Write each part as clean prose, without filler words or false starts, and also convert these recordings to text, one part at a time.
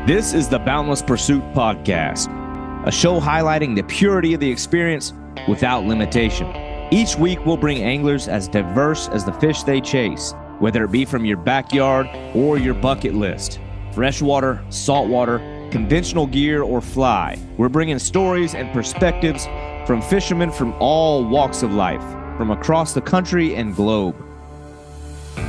This is the Boundless Pursuit Podcast, a show highlighting the purity of the experience without limitation. Each week, we'll bring anglers as diverse as the fish they chase, whether it be from your backyard or your bucket list. Freshwater, saltwater, conventional gear, or fly. We're bringing stories and perspectives from fishermen from all walks of life, from across the country and globe.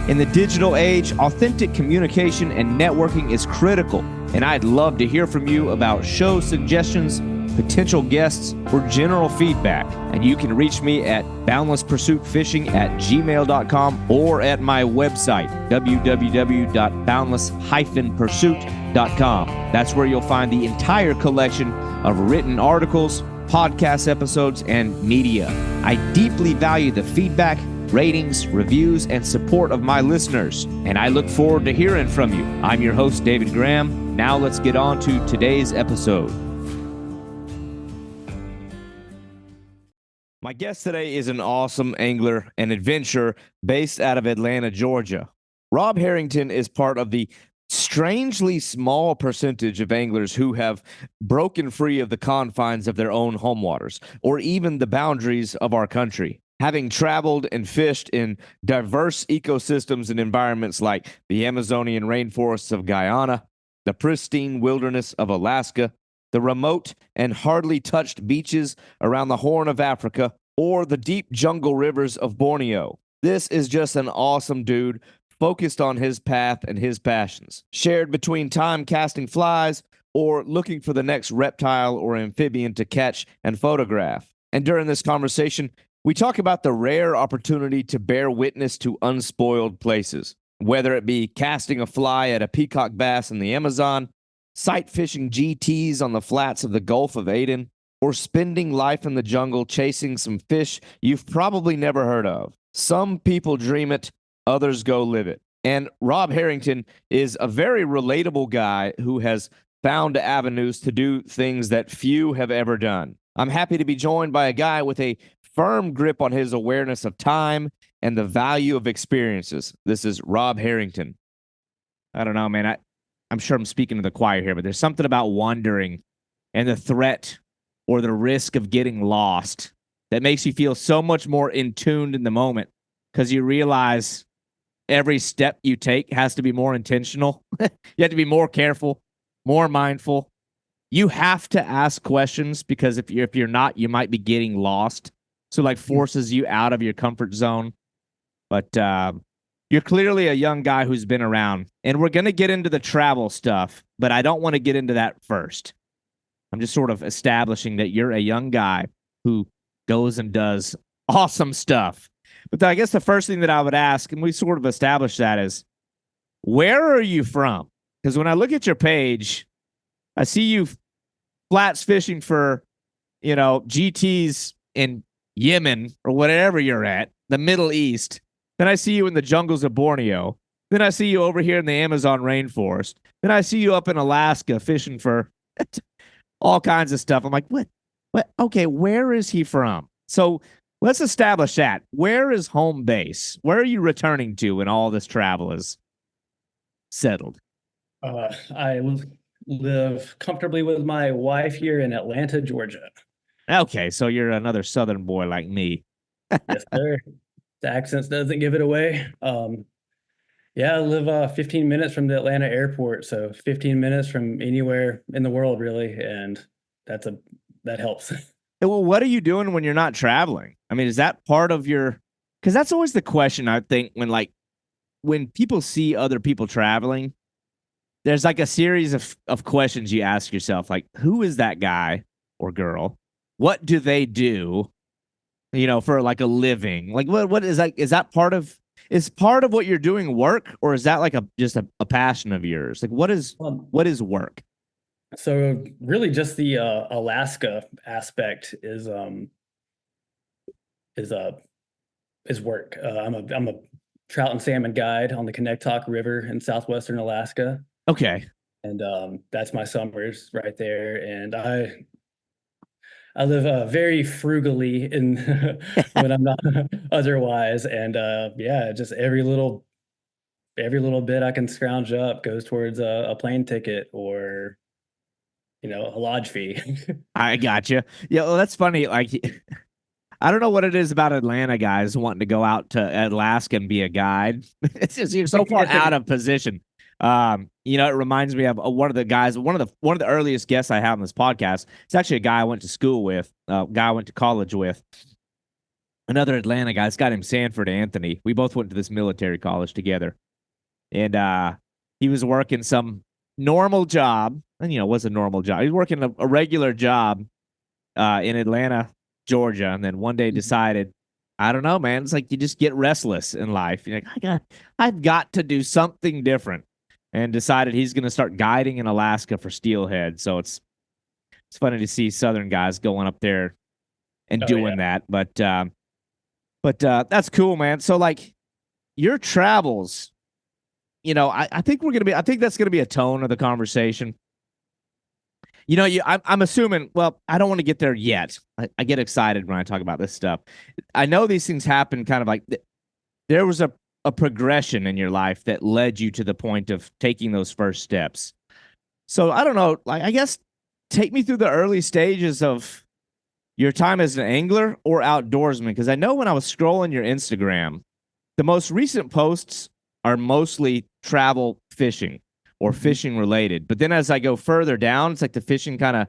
In the digital age, authentic communication and networking is critical, and I'd love to hear from you about show suggestions, potential guests, or general feedback. And you can reach me at boundlesspursuitfishing@gmail.com or at my website, www.boundless-pursuit.com. That's where you'll find the entire collection of written articles, podcast episodes, and media. I deeply value the feedback, ratings, reviews, and support of my listeners, and I look forward to hearing from you. I'm your host, David Graham. Now let's get on to today's episode. My guest today is an awesome angler and adventurer based out of Atlanta, Georgia. Robb Herrington is part of the strangely small percentage of anglers who have broken free of the confines of their own home waters, or even the boundaries of our country. Having traveled and fished in diverse ecosystems and environments like the Amazonian rainforests of Guyana, the pristine wilderness of Alaska, the remote and hardly touched beaches around the Horn of Africa, or the deep jungle rivers of Borneo. This is just an awesome dude focused on his path and his passions, shared between time casting flies or looking for the next reptile or amphibian to catch and photograph. And during this conversation, we talk about the rare opportunity to bear witness to unspoiled places, whether it be casting a fly at a peacock bass in the Amazon, sight fishing GTs on the flats of the Gulf of Aden, or spending life in the jungle chasing some fish you've probably never heard of. Some people dream it, others go live it. And Robb Herrington is a very relatable guy who has found avenues to do things that few have ever done. I'm happy to be joined by a guy with a firm grip on his awareness of time and the value of experiences. This is Robb Herrington. I don't know, man. I'm sure I'm speaking to the choir here, but there's something about wandering and the threat or the risk of getting lost that makes you feel so much more in tune in the moment, because you realize every step you take has to be more intentional. You have to be more careful, more mindful. You have to ask questions, because if you're not, you might be getting lost. So like forces you out of your comfort zone. But you're clearly a young guy who's been around, and we're going to get into the travel stuff, but I don't want to get into that first. I'm just sort of establishing that you're a young guy who goes and does awesome stuff. But I guess the first thing that I would ask, and we sort of established that, is where are you from? Because when I look at your page, I see you flats fishing for, GTs in Yemen or whatever you're at, the Middle East. Then I see you in the jungles of Borneo. Then I see you over here in the Amazon rainforest. Then I see you up in Alaska fishing for all kinds of stuff. I'm like, what? Okay, where is he from? So let's establish that. Where is home base? Where are you returning to when all this travel is settled? I live comfortably with my wife here in Atlanta, Georgia. Okay, so you're another Southern boy like me. Yes, sir. The accent doesn't give it away. I live 15 minutes from the Atlanta airport, so 15 minutes from anywhere in the world, really, and that helps. Well, what are you doing when you're not traveling? I mean, is that part of your? Because that's always the question, I think, when people see other people traveling, there's like a series of questions you ask yourself, like, who is that guy or girl? What do they do, for like a living? Like, what is that? Is that part of what you're doing work, or is that like just a passion of yours? Like, what is work? So really just the Alaska aspect is work. I'm a trout and salmon guide on the Connecticut River in southwestern Alaska. Okay. And that's my summers right there. And I live very frugally when I'm not otherwise. And just every little every little bit I can scrounge up goes towards a plane ticket or, a lodge fee. I gotcha. Yeah, well, that's funny. Like, I don't know what it is about Atlanta guys wanting to go out to Alaska and be a guide. It's just you're so far It's out like, of position. It reminds me of one of the guys, one of the earliest guests I have on this podcast. It's actually a guy I went to school with, guy I went to college with. Another Atlanta guy. This guy named Sanford Anthony. We both went to this military college together, and he was working some normal job, and it was a normal job. He was working a regular job in Atlanta, Georgia, and then one day decided, I don't know, man. It's like you just get restless in life. You're like, I've got to do something different, and decided he's going to start guiding in Alaska for steelhead. So it's funny to see Southern guys going up there and oh yeah. doing that, but that's cool, man. So like your travels, I think I think that's gonna be a tone of the conversation. I'm assuming. Well, I don't want to get there yet. I get excited when I talk about this stuff. I know these things happen kind of like there was a progression in your life that led you to the point of taking those first steps. So I don't know. Like I guess take me through the early stages of your time as an angler or outdoorsman, because I know when I was scrolling your Instagram, the most recent posts are mostly travel fishing or Mhm. fishing related. But then as I go further down, it's like the fishing kind of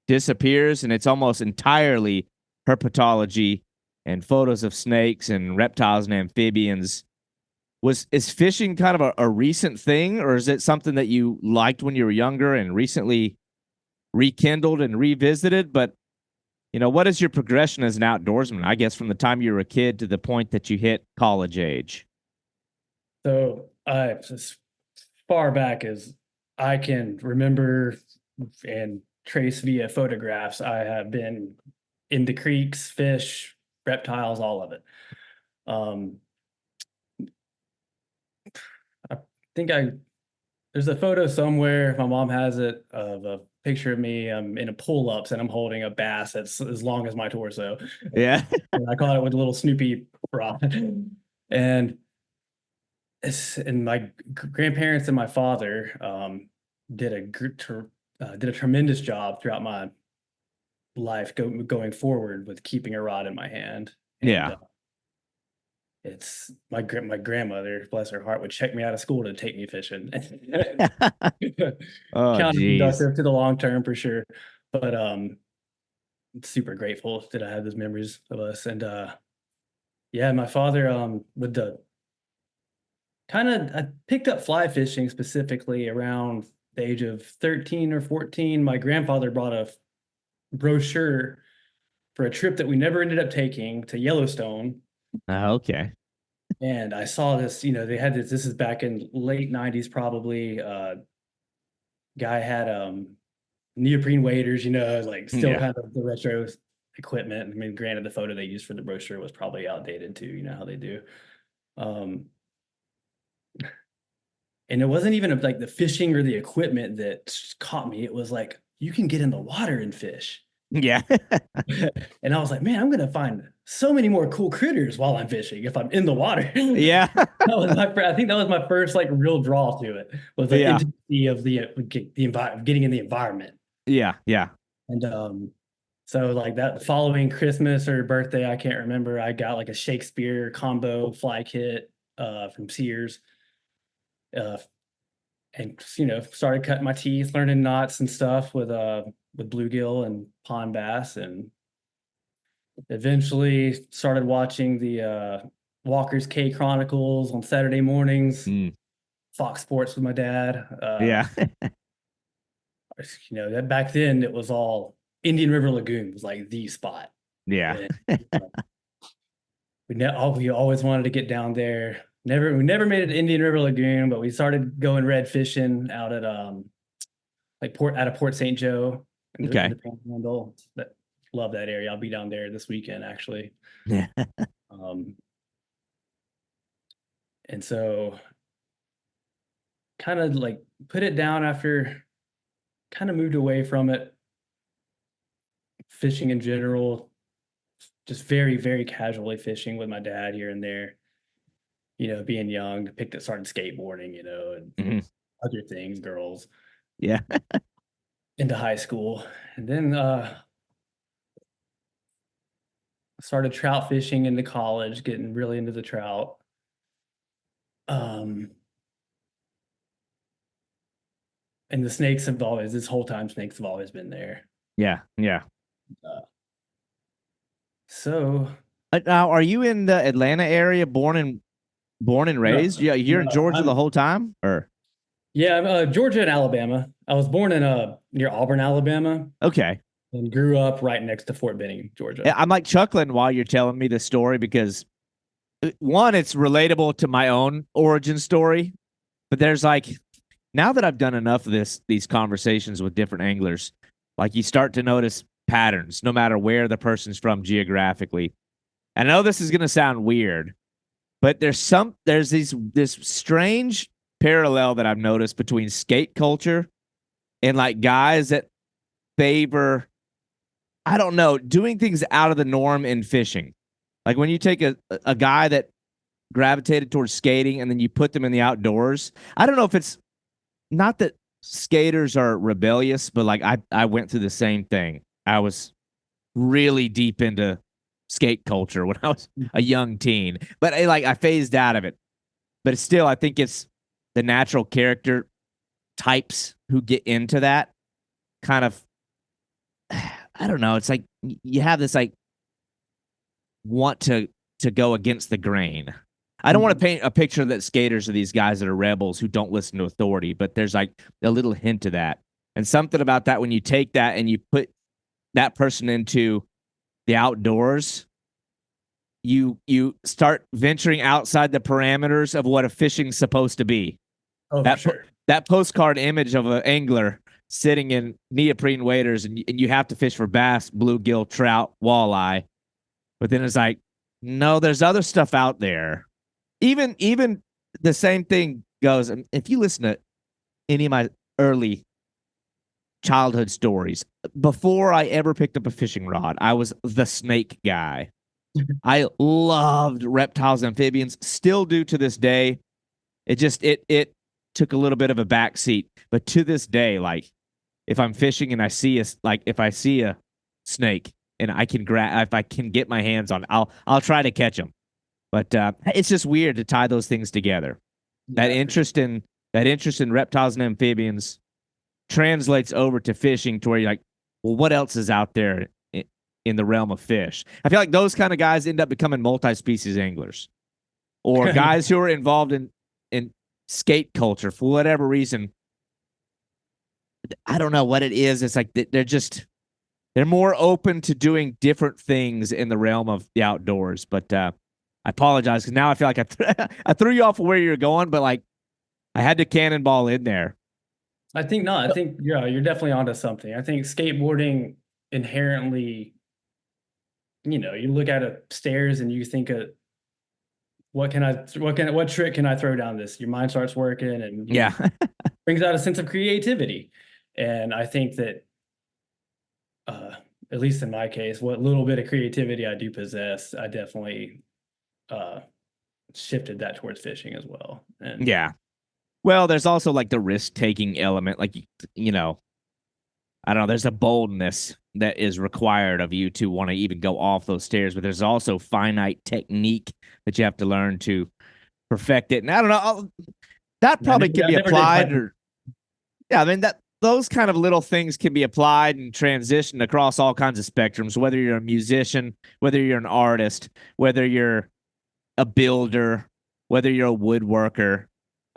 disappears and it's almost entirely herpetology and photos of snakes and reptiles and amphibians. Is fishing kind of a recent thing, or is it something that you liked when you were younger and recently rekindled and revisited? But what is your progression as an outdoorsman? I guess from the time you were a kid to the point that you hit college age. So as far back as I can remember and trace via photographs, I have been into creeks, fish, reptiles, all of it. Um, I think there's a photo somewhere, if my mom has it, of a picture of me in a pull-ups and I'm holding a bass that's as long as my torso. Yeah. And I caught it with a little Snoopy rod. And and my grandparents and my father did did a tremendous job throughout my life going forward with keeping a rod in my hand. And Yeah. it's my grandmother, bless her heart, would check me out of school to take me fishing. Oh, geez. Counterproductive to the long term for sure. But super grateful that I have those memories of us. And yeah, my father with the kind of I picked up fly fishing specifically around the age of 13 or 14. My grandfather brought a brochure for a trip that we never ended up taking to Yellowstone. Okay. And I saw this, they had this is back in late 90s probably. Guy had neoprene waders, like still Yeah. kind of the retro equipment. I mean, granted, the photo they used for the brochure was probably outdated too, you know how they do. Um, and it wasn't even like the fishing or the equipment that caught me. It was like, you can get in the water and fish. Yeah. And I was like, man, I'm gonna find so many more cool critters while I'm fishing if I'm in the water. Yeah. I think that was my first like real draw to it, was the Yeah. intimacy of getting in the environment. Yeah. Yeah. And so like that following Christmas or birthday, I can't remember, I got like a Shakespeare combo fly kit from Sears. Uh, and started cutting my teeth, learning knots and stuff with bluegill and pond bass, and eventually started watching the Walker's K Chronicles on Saturday mornings, Mm. Fox Sports with my dad. Yeah. That back then it was all Indian River Lagoon was like the spot. Yeah. And, we always wanted to get down there. We never made it to Indian River Lagoon, but we started going red fishing out at like Port St. Joe in Okay. the Panhandle. Love that area. I'll be down there this weekend actually. Yeah. Um, and so kind of like put it down after kind of moved away from it. Fishing in general, just very, very casually fishing with my dad here and there. being young, started skateboarding, and Mhm. other things, girls, Yeah. into high school. And then started trout fishing into college, getting really into the trout. Um, and the snakes have always, this whole time, snakes have always been there. Yeah. Yeah. Uh, so Now, are you in the Atlanta area, born and raised? no, Yeah, you're no, in Georgia the I'm whole time, or yeah, I'm Georgia and Alabama. I was born in near Auburn, Alabama, okay. and grew up right next to Fort Benning, Yeah, Georgia. I'm like chuckling while you're telling me the story because one, it's relatable to my own origin story, but there's like now that I've done enough of these conversations with different anglers, like you start to notice patterns no matter where the person's from geographically. I know this is going to sound weird, but there's this strange parallel that I've noticed between skate culture and like guys that favor, I don't know, doing things out of the norm in fishing. Like when you take a guy that gravitated towards skating and then you put them in the outdoors. I don't know if it's not that skaters are rebellious, but like I went through the same thing. I was really deep into skate culture when I was a young teen, but I phased out of it. But it's still, I think it's the natural character types who get into that kind of. I don't know. It's like you have this like want to go against the grain. I don't want to Mhm. paint a picture that skaters are these guys that are rebels who don't listen to authority, but there's like a little hint of that. And something about that when you take that and you put that person into the outdoors, you start venturing outside the parameters of what a fishing's supposed to be. Oh, for That sure. that postcard image of an angler sitting in neoprene waders and you have to fish for bass, bluegill, trout, walleye. But then it's like, no, there's other stuff out there. Even the same thing goes. If you listen to any of my early childhood stories, before I ever picked up a fishing rod, I was the snake guy. I loved reptiles, amphibians, still do to this day. It took a little bit of a backseat, but to this day, like if I'm fishing and I see if I see a snake and I can grab if I can get my hands on, I'll try to catch them. But it's just weird to tie those things together. That Yeah, for sure. interest in that interest in reptiles and amphibians translates over to fishing, to where you're like, well, what else is out there in the realm of fish? I feel like those kind of guys end up becoming multi-species anglers, or guys who are involved in skate culture for whatever reason. I don't know what it is. It's like they're more open to doing different things in the realm of the outdoors. But I apologize because now I feel like I threw you off of where you're going, but like I had to cannonball in there. I think not. I think yeah, you're definitely onto something. I think skateboarding inherently, you look at a stairs and you think of what trick can I throw down this? Your mind starts working and Yeah, brings out a sense of creativity. And I think that uh at least in my case, what little bit of creativity I do possess, I definitely uh shifted that towards fishing as well. And yeah. Well, there's also like the risk taking element. Like you know, I don't know. There's a boldness that is required of you to want to even go off those stairs, but there's also finite technique that you have to learn to perfect it. And I don't know. That probably can I be never did applied, quite. or yeah, I mean that those kind of little things can be applied and transitioned across all kinds of spectrums. Whether you're a musician, whether you're an artist, whether you're a builder, whether you're a woodworker,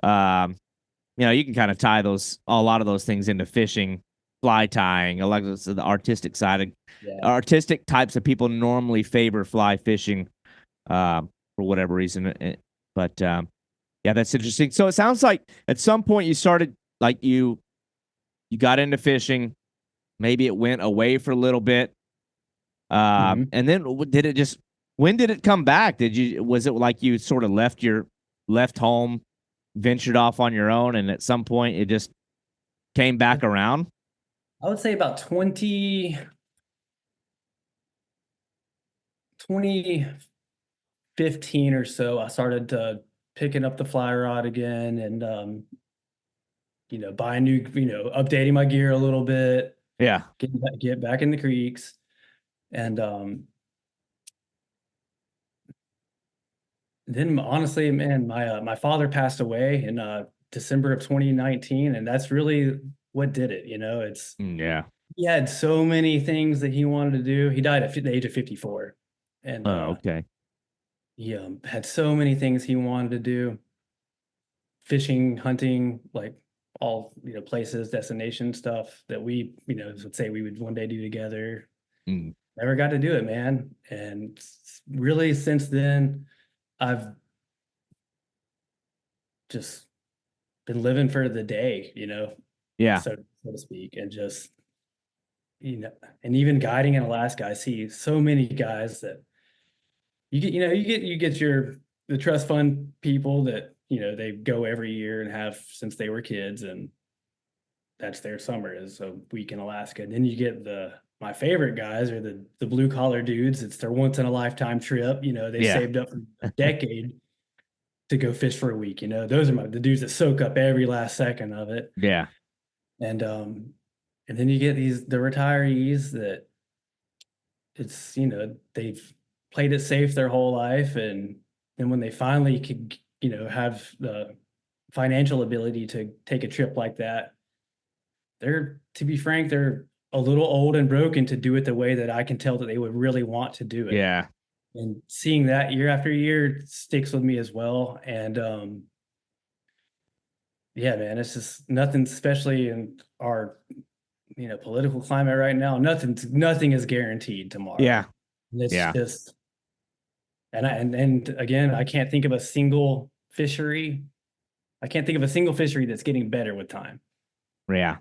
um, you can kind of tie a lot of those things into fishing, fly tying, a lot of the artistic side. Yeah. Artistic types of people normally favor fly fishing, for whatever reason. But yeah, that's interesting. So it sounds like at some point you started like you got into fishing. Maybe it went away for a little bit, Mhm. and then did it just? When did it come back? Was it like you sort of left home, ventured off on your own, and at some point it just came back around? I would say about 2015 or so, I started to picking up the fly rod again and buying new, updating my gear a little bit, Yeah. get back in the creeks. And then honestly, man, my father passed away in December of 2019, and that's really what did it. It's Yeah. he had so many things that he wanted to do. He died at the age of 54, and Oh, okay. he had so many things he wanted to do: fishing, hunting, like all places, destination stuff that we would say we would one day do together. Mm. Never got to do it, man. And really, since then, I've just been living for the day, Yeah. so to speak, and just you know, and even guiding in Alaska, I see so many guys that you get the trust fund people that they go every year and have since they were kids, and that's their summer is a week in Alaska. And then you get my favorite guys are the blue collar dudes. It's their once in a lifetime trip. They Yeah. saved up for a decade to go fish for a week. Those are the dudes that soak up every last second of it. Yeah. And then you get the retirees that they've played it safe their whole life, and then when they finally could have the financial ability to take a trip like that, to be frank, they're a little old and broken to do it the way that I can tell that they would really want to do it. Yeah. And seeing that year after year sticks with me as well. And yeah, man, it's just nothing, especially in our political climate right now. Nothing is guaranteed tomorrow. Yeah. And it's Yeah. just and again, I can't think of a single fishery. I can't think of a single fishery that's getting better with time. Yeah.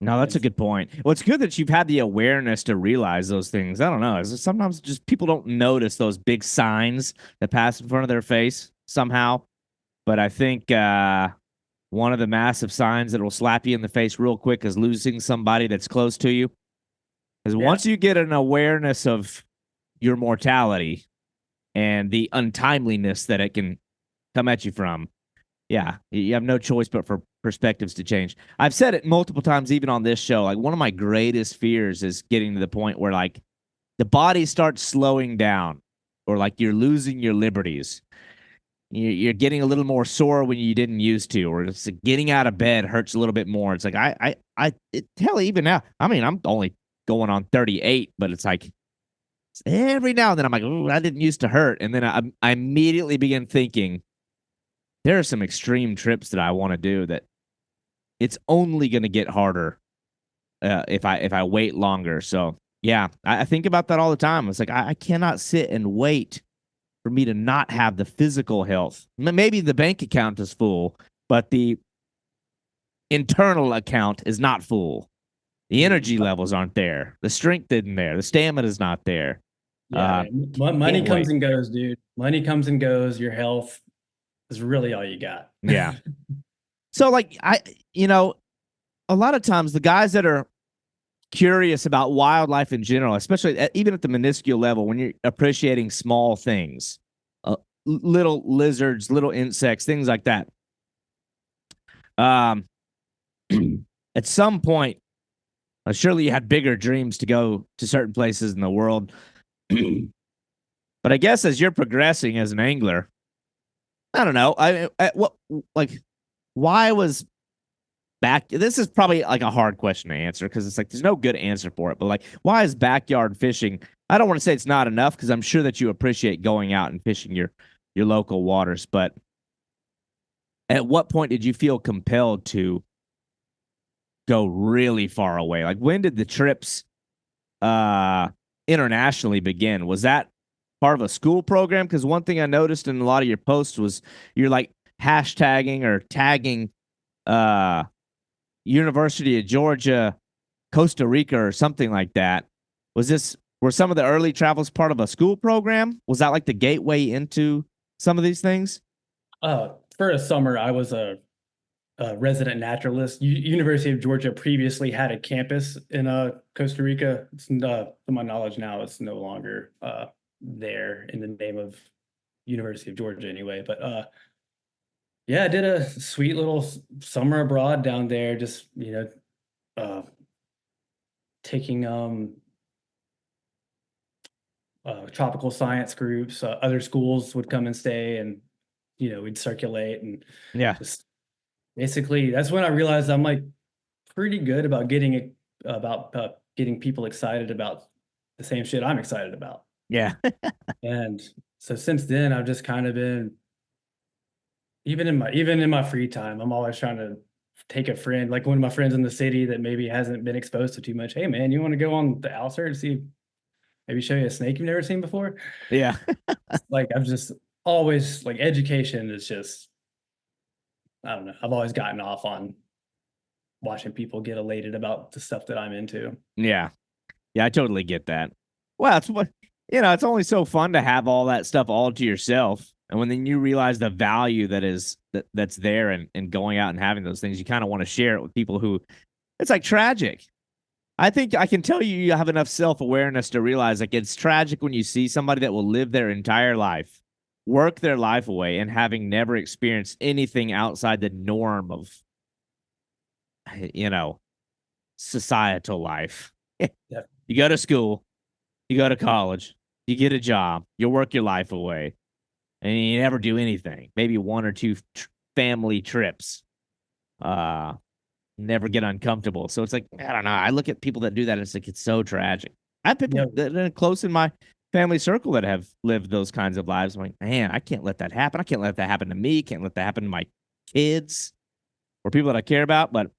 No, that's a And good point. Well, it's good that you've had the awareness to realize those things. I don't know. Sometimes just people don't notice those big signs that pass in front of their face somehow. But I think one of the massive signs that will slap you in the face real quick is losing somebody that's close to you. Because yeah, once you get an awareness of your mortality and the untimeliness that it can come at you from, yeah, you have no choice but for perspectives to change. I've said it multiple times, even on this show. Like, one of my greatest fears is getting to the point where, like, the body starts slowing down, or like you're losing your liberties. You're getting a little more sore when you didn't used to, or it's like getting out of bed hurts a little bit more. It's like hell, even now. I mean, I'm only going on 38, but it's like every now and then I'm like, "Ooh, that didn't used to hurt," and then I immediately begin thinking there are some extreme trips that I want to do that it's only going to get harder if I wait longer. So yeah, I think about that all the time. It's like I cannot sit and wait for me to not have the physical health. Maybe the bank account is full, but the internal account is not full. The energy levels aren't there. The strength isn't there. The stamina is not there. yeah, Uh, man. Money can't comes wait. and goes, dude. Money comes and goes. Your health is really all you got. Yeah. So like you know, a lot of times the guys that are curious about wildlife in general, especially even at the minuscule level, when you're appreciating small things, little lizards, little insects, things like that. Um, at some point, surely you had bigger dreams to go to certain places in the world. But I guess as you're progressing as an angler, I don't know. What like why was back? This is probably like a hard question to answer because it's like there's no good answer for it. But like, why is backyard fishing? I don't want to say it's not enough because I'm sure that you appreciate going out and fishing your local waters. But at what point did you feel compelled to go really far away? Like, when did the trips uh internationally begin? Was that part of a school program? Because one thing I noticed in a lot of your posts was you're like hashtagging or tagging uh University of Georgia, Costa Rica, or something like that. Were some of the early travels part of a school program? Was that like the gateway into some of these things? For a summer, I was a resident naturalist. University of Georgia previously had a campus in Costa Rica. To my knowledge now, it's no longer there in the name of University of Georgia anyway. But Yeah, I did a sweet little summer abroad down there, just, uh, taking tropical science groups. Other schools would come and stay, and we'd circulate and Yeah. just basically. That's when I realized I'm like pretty good about getting people excited about the same shit I'm excited about. Yeah. And so since then, I've just kind of been, even in my free time, I'm always trying to take a friend, like one of my friends in the city that maybe hasn't been exposed to too much. Hey man, you want to go on the outskirts and see, maybe show you a snake you've never seen before? Yeah. Like I've just always like education is just, I don't know. I've always gotten off on watching people get elated about the stuff that I'm into. Yeah. Yeah, I totally get that. Well, it's what it's only so fun to have all that stuff all to yourself. And when then you realize the value that's there and going out and having those things, you kind of want to share it with people who it's like tragic. I think I can tell you you have enough self-awareness to realize like it's tragic when you see somebody that will live their entire life, work their life away, and having never experienced anything outside the norm of you know, societal life. Yeah. You go to school, you go to college, you get a job, you work your life away, and you never do anything. Maybe one or two family trips. Uh, Never get uncomfortable. So it's like, I don't know. I look at people that do that, and it's like it's so tragic. I have people Yeah. that are close in my family circle that have lived those kinds of lives. I'm like, man, I can't let that happen. I can't let that happen to me. Can't let that happen to my kids or people that I care about. But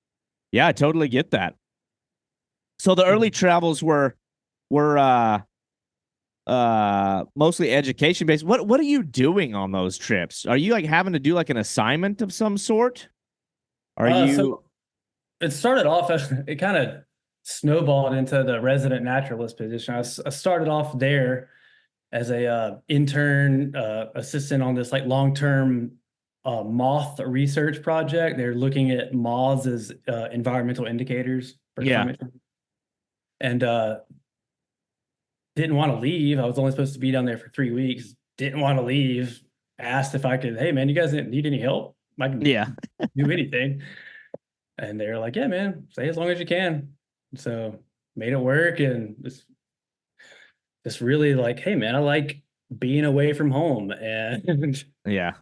yeah, I totally get that. So the early travels were mostly education based. What are you doing on those trips? Are you like having to do like an assignment of some sort? Are you So it started off as it kind of snowballed into the resident naturalist position. I started off there as a intern assistant on this like long-term moth research project. They're looking at moths as environmental indicators for yeah. climate change. And didn't want to leave. I was only supposed to be down there for 3 weeks. Didn't want to leave. Asked if I could, hey man, you guys didn't need any help? I can Yeah. do anything. And they're like, yeah, man, stay as long as you can. So made it work, and just really like, hey man, I like being away from home and Yeah.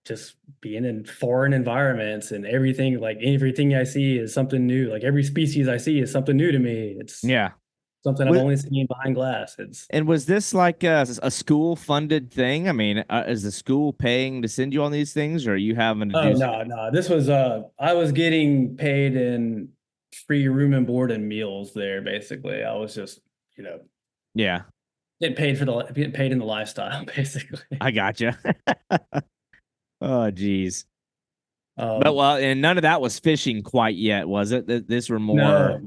just being in foreign environments, and everything I see is something new. Like every species I see is something new to me. It's Yeah. something I've Wa- only seen behind glass. It's And was this like a school funded thing? I mean, is the school paying to send you on these things, or are you having to Oh do? no, no. This was I was getting paid in free room and board and meals there basically. I was just, you know, Yeah, getting paid in the lifestyle basically. I gotcha. Oh, geez. But Um well, and none of that was fishing quite yet, was it? This were more. no.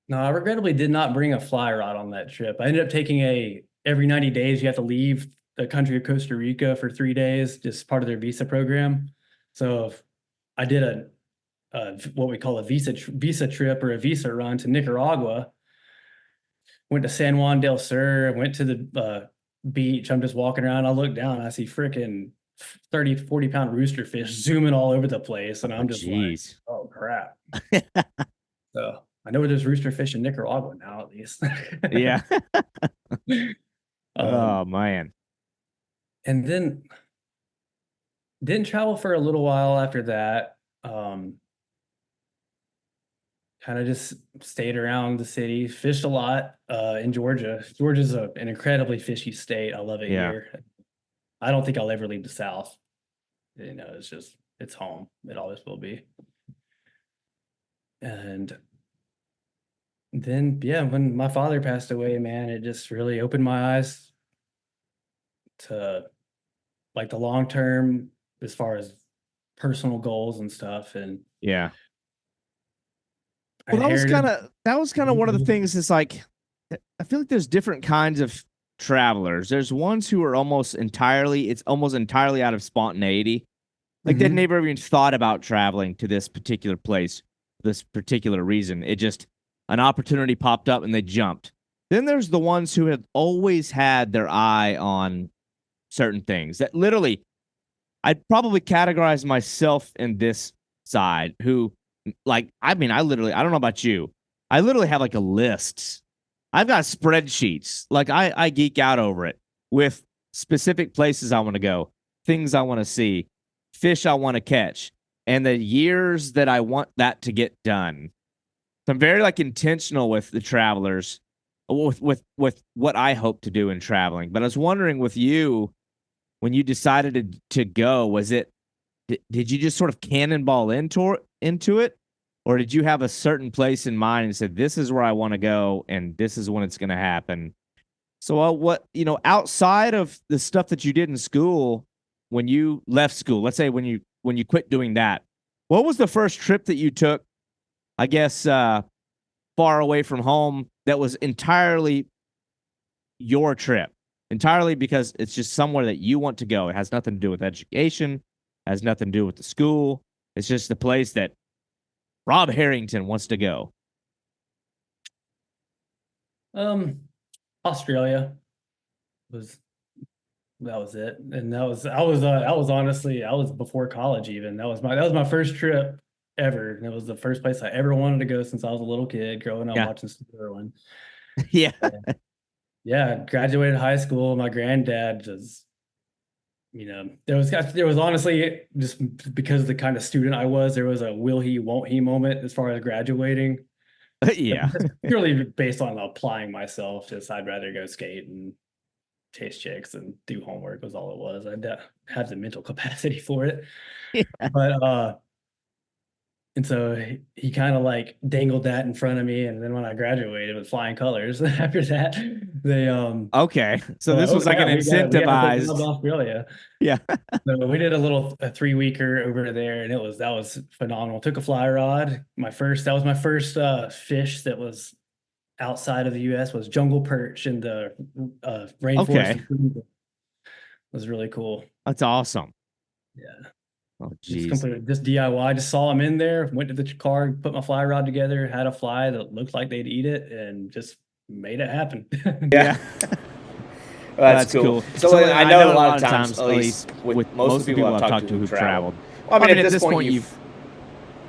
No, I regrettably did not bring a fly rod on that trip. I ended up taking every 90 days you have to leave the country of Costa Rica for 3 days, just part of their visa program. So I did what we call a visa trip or a visa run to Nicaragua. Went to San Juan del Sur, went to the beach. I'm just walking around. I look down, I see freaking 30, 40 pound rooster fish zooming all over the place. And Oh, I'm just like, jeez. oh crap. So I know there's rooster fish in Nicaragua now, at least. Yeah. Um, Oh man. and then didn't travel for a little while after that. Kind of just stayed around the city, fished a lot in Georgia. Georgia's an incredibly fishy state. I love it Yeah. here. I don't think I'll ever leave the South. It's home. It always will be. And then, yeah, when my father passed away, man, it just really opened my eyes to like the long term as far as personal goals and stuff. And Yeah. I Well, inherited. that was kind of one of the things. Is like I feel like there's different kinds of travelers. There's ones who are it's almost entirely out of spontaneity. Like they Mhm. never even thought about traveling to this particular place, this particular reason. It just an opportunity popped up and they jumped. Then there's the ones who have always had their eye on certain things that literally I'd probably categorize myself in this side who, like, I mean, I don't know about you. I literally have like a list. I've got spreadsheets. Like I geek out over it with specific places I want to go, things I want to see, fish I want to catch, and the years that I want that to get done. So I'm very like intentional with the travelers, with what I hope to do in traveling. But I was wondering with you, when you decided to go, was it did you just sort of cannonball into it, or did you have a certain place in mind and said, "This is where I want to go, and this is when it's going to happen"? So, what outside of the stuff that you did in school, when you left school, let's say when you quit doing that, what was the first trip that you took? I guess far away from home that was entirely your trip, entirely because it's just somewhere that you want to go. It has nothing to do with education, has nothing to do with the school. It's just the place that Robb Herrington wants to go. Um, Australia was that was it, and that was honestly I was before college even. That was my first trip ever, and it was the first place I ever wanted to go since I was a little kid growing up Yeah. watching Switzerland. Yeah. Yeah, graduated high school. My granddad just, there was honestly just because of the kind of student I was, there was a will he, won't he moment as far as graduating. Yeah. Just purely based on applying myself. Just I'd rather go skate and chase chicks and do homework was all it was. I have the mental capacity for it. Yeah. But and so he kind of like dangled that in front of me, and then when I graduated with flying colors, after that, they Okay. So were like, this oh was like an crap, we got to take Rob to incentivized. Australia. Yeah. So we did a 3-weeker over there, and that was phenomenal. Took a fly rod. That was my first fish that was outside of the U.S. was jungle perch in the rainforest. Okay. It was really cool. That's awesome. Yeah, Oh, just geez. completely just DIY. Just saw them in there. Went to the car, put my fly rod together, had a fly that looked like they'd eat it, and just made it happen. Yeah. Yeah. Well, that's That's cool. cool. So So I I know know a a lot lot of of times, times, at at least least with most most of of the the people people I've I've talked talked to to who've who've traveled, traveled. well, I mean, At at this this point, point, you've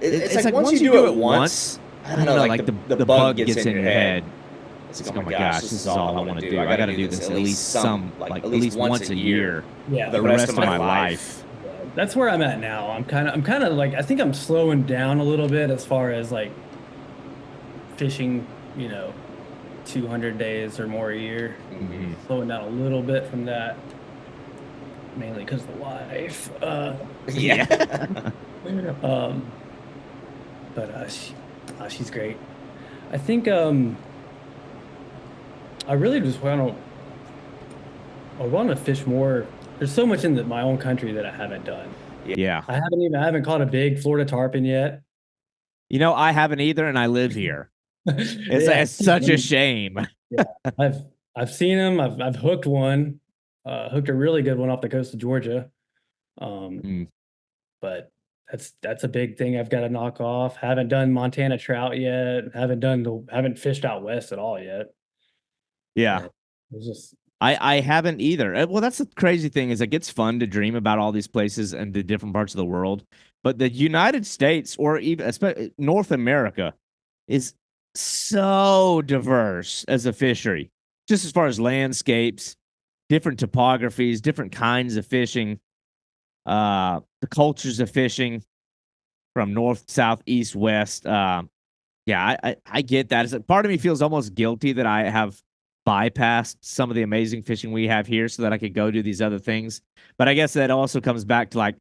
it's it's like like once once you you do do it it once, once, I I don't don't know, know, like like the the bug bug gets gets in in your your head. head. It's It's like, like, oh oh my my gosh, gosh, this this is is all I all I want to want to do. do. I I got to got to do do this this at at least least at least once a year yeah, for the for the rest of rest of my my life. life. Yeah, that's where I'm at now. I'm kind of like I think I'm slowing down a little bit as far as like fishing, 200 days or more a year. Hmm. Mhm. Slowing down a little bit from that, mainly because of the wife. Yeah. Um, but she's great. I think I really just I want to fish more. There's so much in my own country that I haven't done. Yeah. I haven't caught a big Florida tarpon yet. I haven't either, and I live here. Yeah, It's such a shame. yeah. I've I've seen them. I've hooked one, hooked a really good one off the coast of Georgia. Um, Mm, but that's a big thing I've got to knock off. Haven't done Montana trout yet. Haven't fished out west at all yet. yeah. And it's just I haven't either. Well, that's the crazy thing is it gets fun to dream about all these places and the different parts of the world, but the United States or even North America is so diverse as a fishery, just as far as landscapes, different topographies, different kinds of fishing, the cultures of fishing from north, south, east, west. Yeah, I get that. It's like part of me feels almost guilty that I have bypassed some of the amazing fishing we have here so that I could go do these other things. But I guess that also comes back to like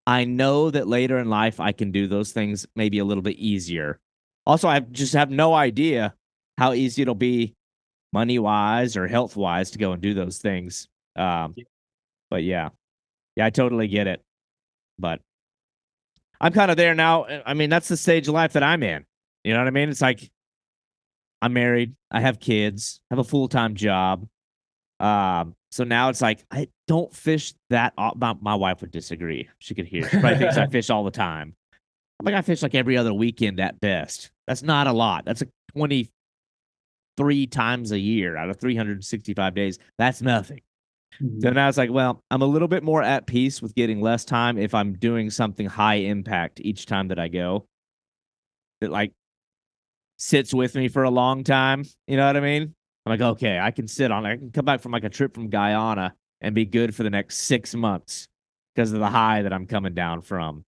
I know that later in life I can do those things maybe a little bit easier. Also, I just have no idea how easy it'll be money wise or health wise to go and do those things. Um, but yeah, yeah, I totally get it. But I'm kind of there now. I mean, that's the stage of life that I'm in. You know what I mean? It's like I'm married, I have kids, have a full-time job. So now it's like I don't fish that my wife would disagree. She could hear. She probably thinks I fish all the time. I'm like I fish like every other weekend at best. That's not a lot. That's like 23 times a year out of 365 days. That's nothing. Mhm. So now it's like, well, I'm a little bit more at peace with getting less time if I'm doing something high impact each time that I go. That like sits with me for a long time. You know what I mean? I'm like, okay, I can sit on it. I can come back from like a trip from Guyana and be good for the next 6 months because of the high that I'm coming down from.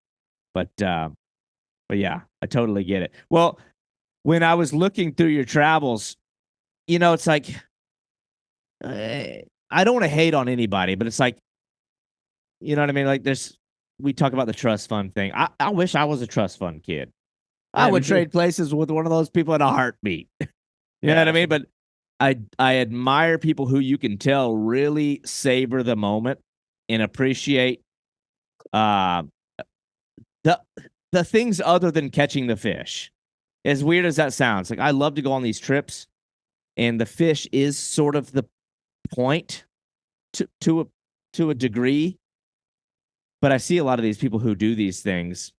But yeah, I totally get it. Well, when I was looking through your travels, it's like I don't want to hate on anybody, but it's like, you know what I mean? Like we talk about the trust fund thing. I wish I was a trust fund kid. I Yeah, me would too. trade places with one of those people in a heartbeat. You know Yeah, what I mean? But I admire people who you can tell really savor the moment and appreciate uh the the things other than catching the fish. As weird as that sounds, like I love to go on these trips, and the fish is sort of the point to a degree. But I see a lot of these people who do these things,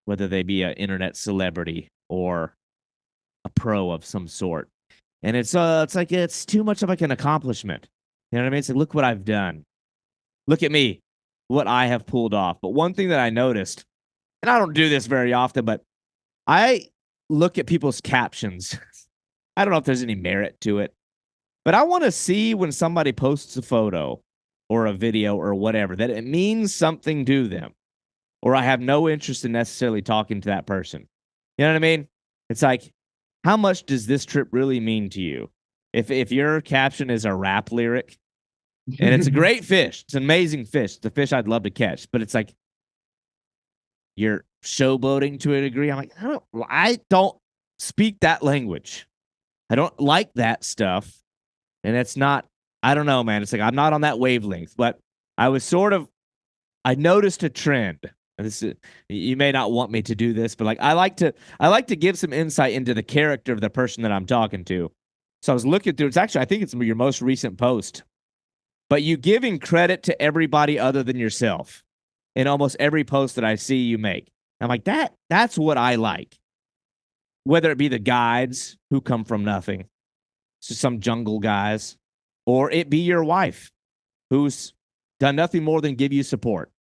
whether they be an internet celebrity or a pro of some sort, and it's like it's too much of like an accomplishment. You know what I mean? It's like, look what I've done. Look at me, what I have pulled off. But one thing that I noticed, and I don't do this very often, but I look at people's captions. I don't know if there's any merit to it, but I want to see when somebody posts a photo or a video or whatever that it means something to them, or I have no interest in necessarily talking to that person. You know what I mean? It's like, how much does this trip really mean to you? If your caption is a rap lyric and it's a great fish, it's an amazing fish, it's a fish I'd love to catch, but it's like you're showboating to a degree. I'm like, I don't speak that language. I don't like that stuff. And it's not, I don't know, man. It's like I'm not on that wavelength, but I was sort of, I noticed a trend. And this is, you may not want me to do this, but like I like to give some insight into the character of the person that I'm talking to. So I was looking through, it's actually, I think it's your most recent post, but you giving credit to everybody other than yourself in almost every post that I see you make. I'm like, that's what I like. Whether it be the guides who come from nothing, so some jungle guys, or it be your wife who's done nothing more than give you support.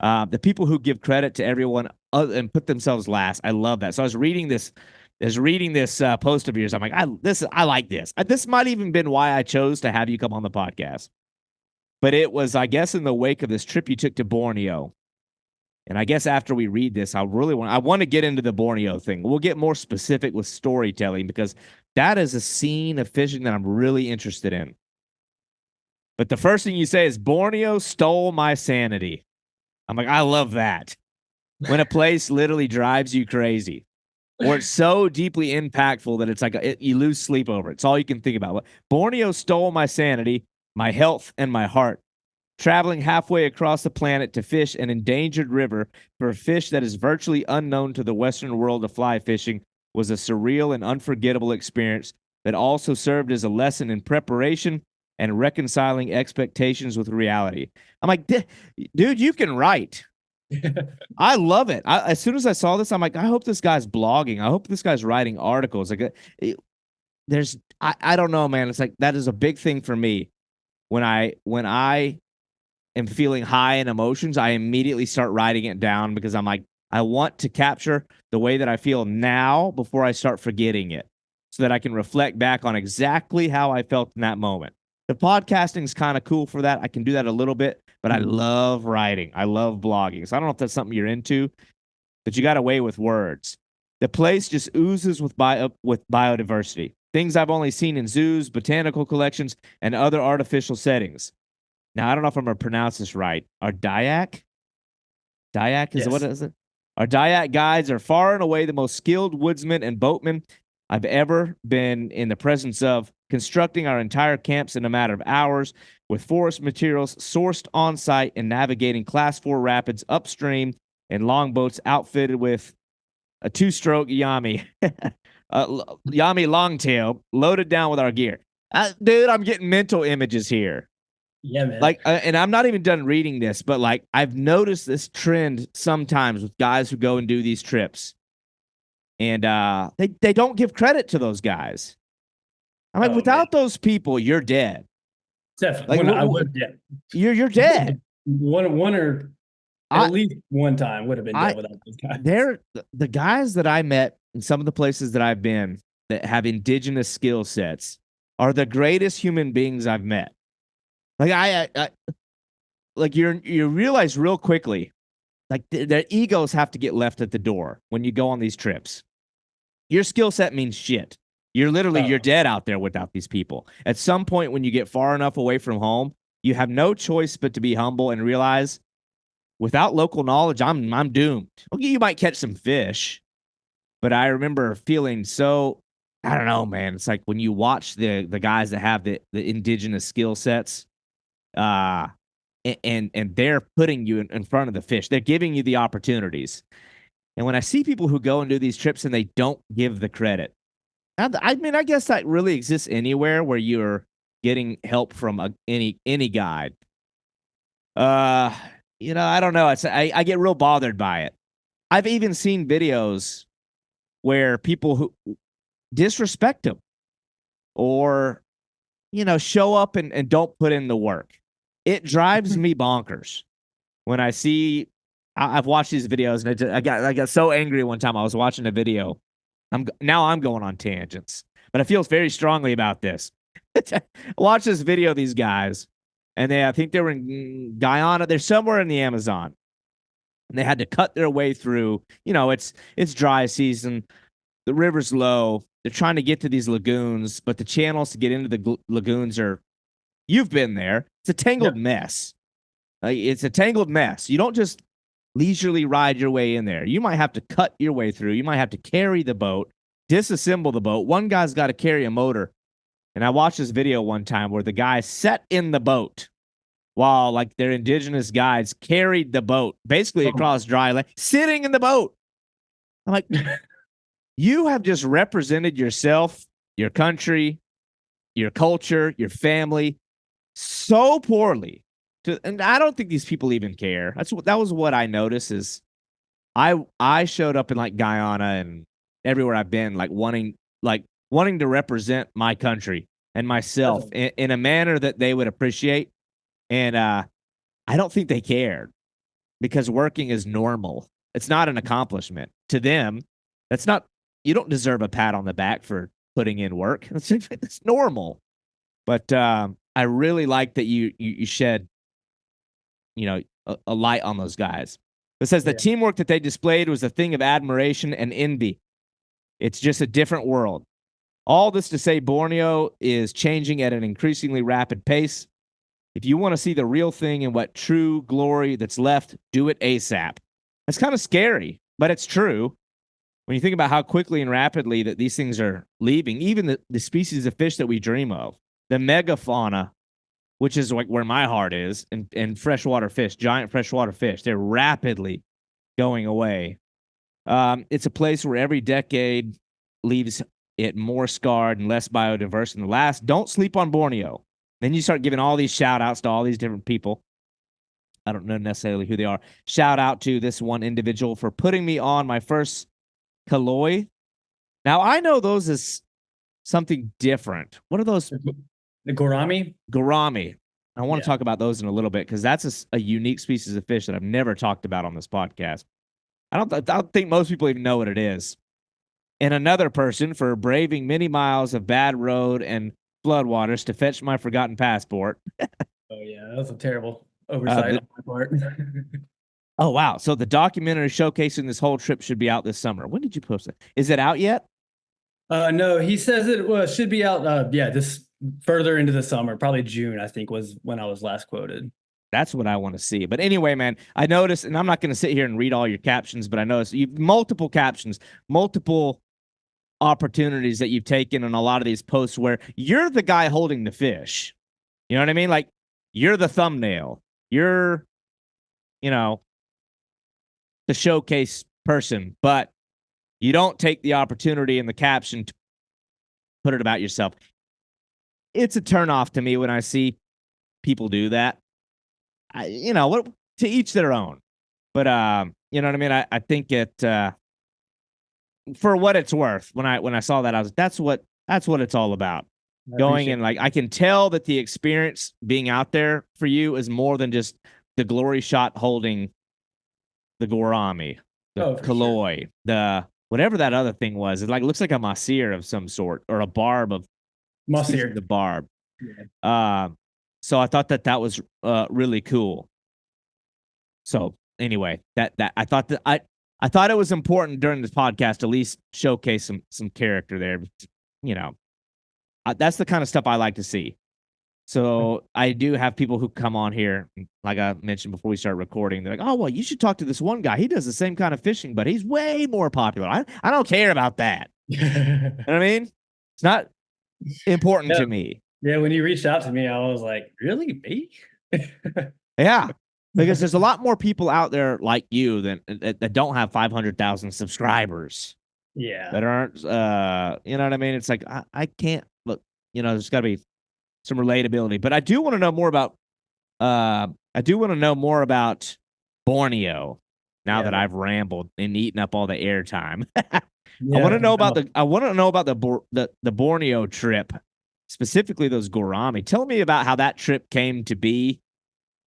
The people who give credit to everyone and put themselves last. I love that. So I was reading this post of yours. I'm like, I like this. This might even been why I chose to have you come on the podcast. But it was, I guess, in the wake of this trip you took to Borneo. And I guess after we read this, I want to get into the Borneo thing. We'll get more specific with storytelling because that is a scene of fishing that I'm really interested in. But the first thing you say is Borneo stole my sanity. I'm like, I love that. When a place literally drives you crazy, or it's so deeply impactful that it's like you lose sleep over it. It's all you can think about. Borneo stole my sanity, my health, and my heart. Traveling halfway across the planet to fish an endangered river for a fish that is virtually unknown to the Western world of fly fishing was a surreal and unforgettable experience that also served as a lesson in preparation and reconciling expectations with reality. I'm like, dude, you can write. I love it. As soon as I saw this, I'm like, I hope this guy's blogging. I hope this guy's writing articles. Like, I don't know, man. It's like that is a big thing for me. When I am feeling high in emotions, I immediately start writing it down because I'm like, I want to capture the way that I feel now before I start forgetting it so that I can reflect back on exactly how I felt in that moment. The podcasting is kind of cool for that. I can do that a little bit, but I love writing. I love blogging. So I don't know if that's something you're into, but you got a way with words. The place just oozes with biodiversity. Things I've only seen in zoos, botanical collections, and other artificial settings. Now, I don't know if I'm going to pronounce this right. Our Dayak? Dayak is what Yes. is it? Our Dayak guides are far and away the most skilled woodsmen and boatmen I've ever been in the presence of, constructing our entire camps in a matter of hours with forest materials sourced on site and navigating class 4 rapids upstream in longboats outfitted with a 2-stroke Yami, Yami longtail loaded down with our gear. Dude, I'm getting mental images here. Yeah, man. Like, and I'm not even done reading this, but like I've noticed this trend sometimes with guys who go and do these trips, and they don't give credit to those guys. I'm like, Oh, man. without those people, you're dead. Definitely. Like I would, yeah. you're dead. One or I at least one time would have been I dead without those guys. they're the guys that I met in some of the places that I've been that have indigenous skill sets are the greatest human beings I've met. Like I like you realize real quickly, like their egos have to get left at the door when you go on these trips. Your skill set means shit. You're Oh, dead out there without these people. At some point when you get far enough away from home, you have no choice but to be humble and realize without local knowledge, I'm doomed. Okay, you might catch some fish, but I remember feeling so I don't know, man. It's like when you watch the guys that have the indigenous skill sets, uh, and they're putting you in front of the fish. They're giving you the opportunities. And when I see people who go and do these trips and they don't give the credit, I mean, I guess that really exists anywhere where you're getting help from any guide. Uh, I don't know. I get real bothered by it. I've even seen videos where people who disrespect them or show up and don't put in the work. It drives me bonkers when I see. I've watched these videos and I got so angry one time. I was watching a video. I'm going on tangents, but I feel very strongly about this. I watched this video of these guys, and I think they were in Guyana. They're somewhere in the Amazon, and they had to cut their way through. It's dry season. The river's low. They're trying to get to these lagoons, but the channels to get into the lagoons are. You've been there. It's a tangled mess. It's a tangled mess. You don't just leisurely ride your way in there. You might have to cut your way through. You might have to carry the boat, disassemble the boat. One guy's got to carry a motor. And I watched this video one time where the guy sat in the boat while like their indigenous guides carried the boat basically across dry land, sitting in the boat. I'm like, you have just represented yourself, your country, your culture, your family so poorly. And I don't think these people even care. That was what I noticed is I showed up in like Guyana and everywhere I've been wanting to represent my country and myself in a manner that they would appreciate. And I don't think they cared because working is normal. It's not an accomplishment to them. That's not. You don't deserve a pat on the back for putting in work. It's normal. But I really like that you shed a light on those guys. It says the teamwork that they displayed was a thing of admiration and envy. It's just a different world. All this to say, Borneo is changing at an increasingly rapid pace. If you want to see the real thing and what true glory that's left, do it ASAP. That's kind of scary, but it's true. When you think about how quickly and rapidly that these things are leaving, even the species of fish that we dream of, the megafauna, which is like where my heart is, and freshwater fish, giant freshwater fish, they're rapidly going away. It's a place where every decade leaves it more scarred and less biodiverse than the last. Don't sleep on Borneo. Then you start giving all these shout outs to all these different people. I don't know necessarily who they are. Shout out to this one individual for putting me on my first Kaloi. Now, I know those as something different. What are those? The gourami? Gourami. I want to talk about those in a little bit because that's a unique species of fish that I've never talked about on this podcast. I don't think most people even know what it is. And another person for braving many miles of bad road and floodwaters to fetch my forgotten passport. Oh, yeah. That was a terrible oversight on my part. Oh, wow. So the documentary showcasing this whole trip should be out this summer. When did you post it? Is it out yet? No, he says it should be out. This further into the summer, probably June, I think was when I was last quoted. That's what I want to see. But anyway, man, I noticed, and I'm not going to sit here and read all your captions, but I noticed you've multiple captions, multiple opportunities that you've taken in a lot of these posts where you're the guy holding the fish. You know what I mean? Like you're the thumbnail. You're, the showcase person, but you don't take the opportunity in the caption to put it about yourself. It's a turnoff to me when I see people do that. To each their own. But you know what I mean? I think it for what it's worth, when I saw that, I was that's what it's all about. going and like I can tell that the experience being out there for you is more than just the glory shot holding the gourami, the kaloi, the whatever that other thing was. It like looks like a masseur of some sort or a barb of the barb. Yeah. So I thought that was really cool. So anyway, that I thought that I thought it was important during this podcast to at least showcase some character there. You know, that's the kind of stuff I like to see. So I do have people who come on here, like I mentioned before we start recording. They're like, "Oh, well, you should talk to this one guy. He does the same kind of fishing, but he's way more popular." I don't care about that. You know what I mean? It's not important to me. Yeah, when you reached out to me, I was like, "Really, me?" Yeah, because there's a lot more people out there like you that don't have 500,000 subscribers. Yeah, that aren't. You know what I mean? It's like I can't look. You know, there's got to be some relatability, but I do want to know more about Borneo now that I've rambled and eaten up all the airtime. I want to know about the Borneo trip, specifically those gourami. Tell me about how that trip came to be,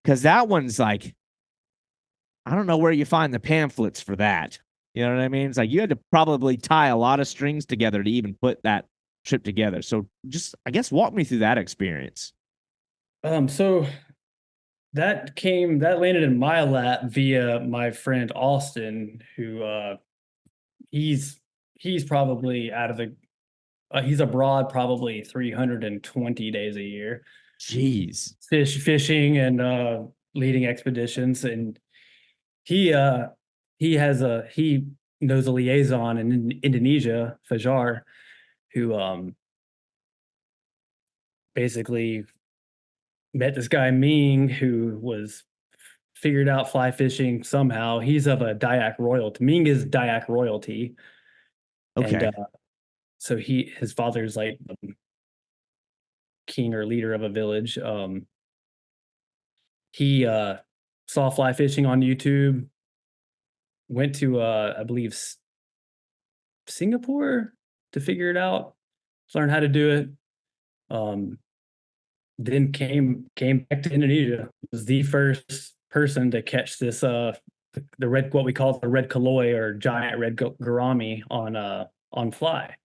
because that one's like, I don't know where you find the pamphlets for that. You know what I mean? It's like you had to probably tie a lot of strings together to even put that trip together. So just, I guess, walk me through that experience. So that landed in my lap via my friend Austin, who he's probably he's abroad probably 320 days a year. Jeez. Fishing and leading expeditions, and he knows a liaison in Indonesia, Fajar, who basically met this guy Ming, who was figured out fly fishing somehow. He's of a Dayak royalty. Ming is Dayak royalty. Okay. And so his father's like king or leader of a village. He saw fly fishing on YouTube, went to I believe Singapore to figure it out, learn how to do it. Then came back to Indonesia. Was the first person to catch this what we call the red kaloi, or giant red gourami, on fly.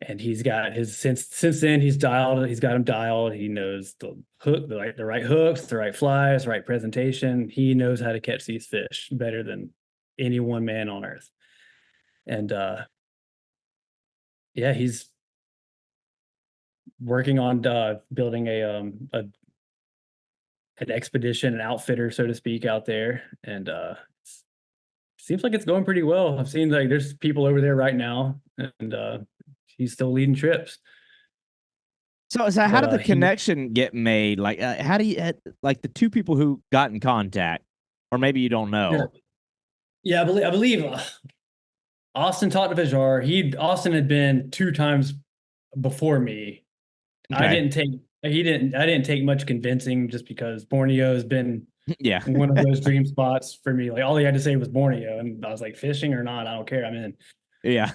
And he's got his since then he's got him dialed. He knows the hook, the right hooks, the right flies, the right presentation. He knows how to catch these fish better than any one man on earth. And yeah, he's working on building an expedition, an outfitter, so to speak, out there. And seems like it's going pretty well. I've seen like there's people over there right now, and he's still leading trips. So how did the connection get made? Like, how do you like the two people who got in contact, or maybe you don't know? Yeah, I believe Austin talked to Fajar. Austin had been 2 times before me. Okay. I didn't take much convincing, just because Borneo has been one of those dream spots for me. Like all he had to say was Borneo, and I was like, fishing or not, I don't care, I'm in. Yeah.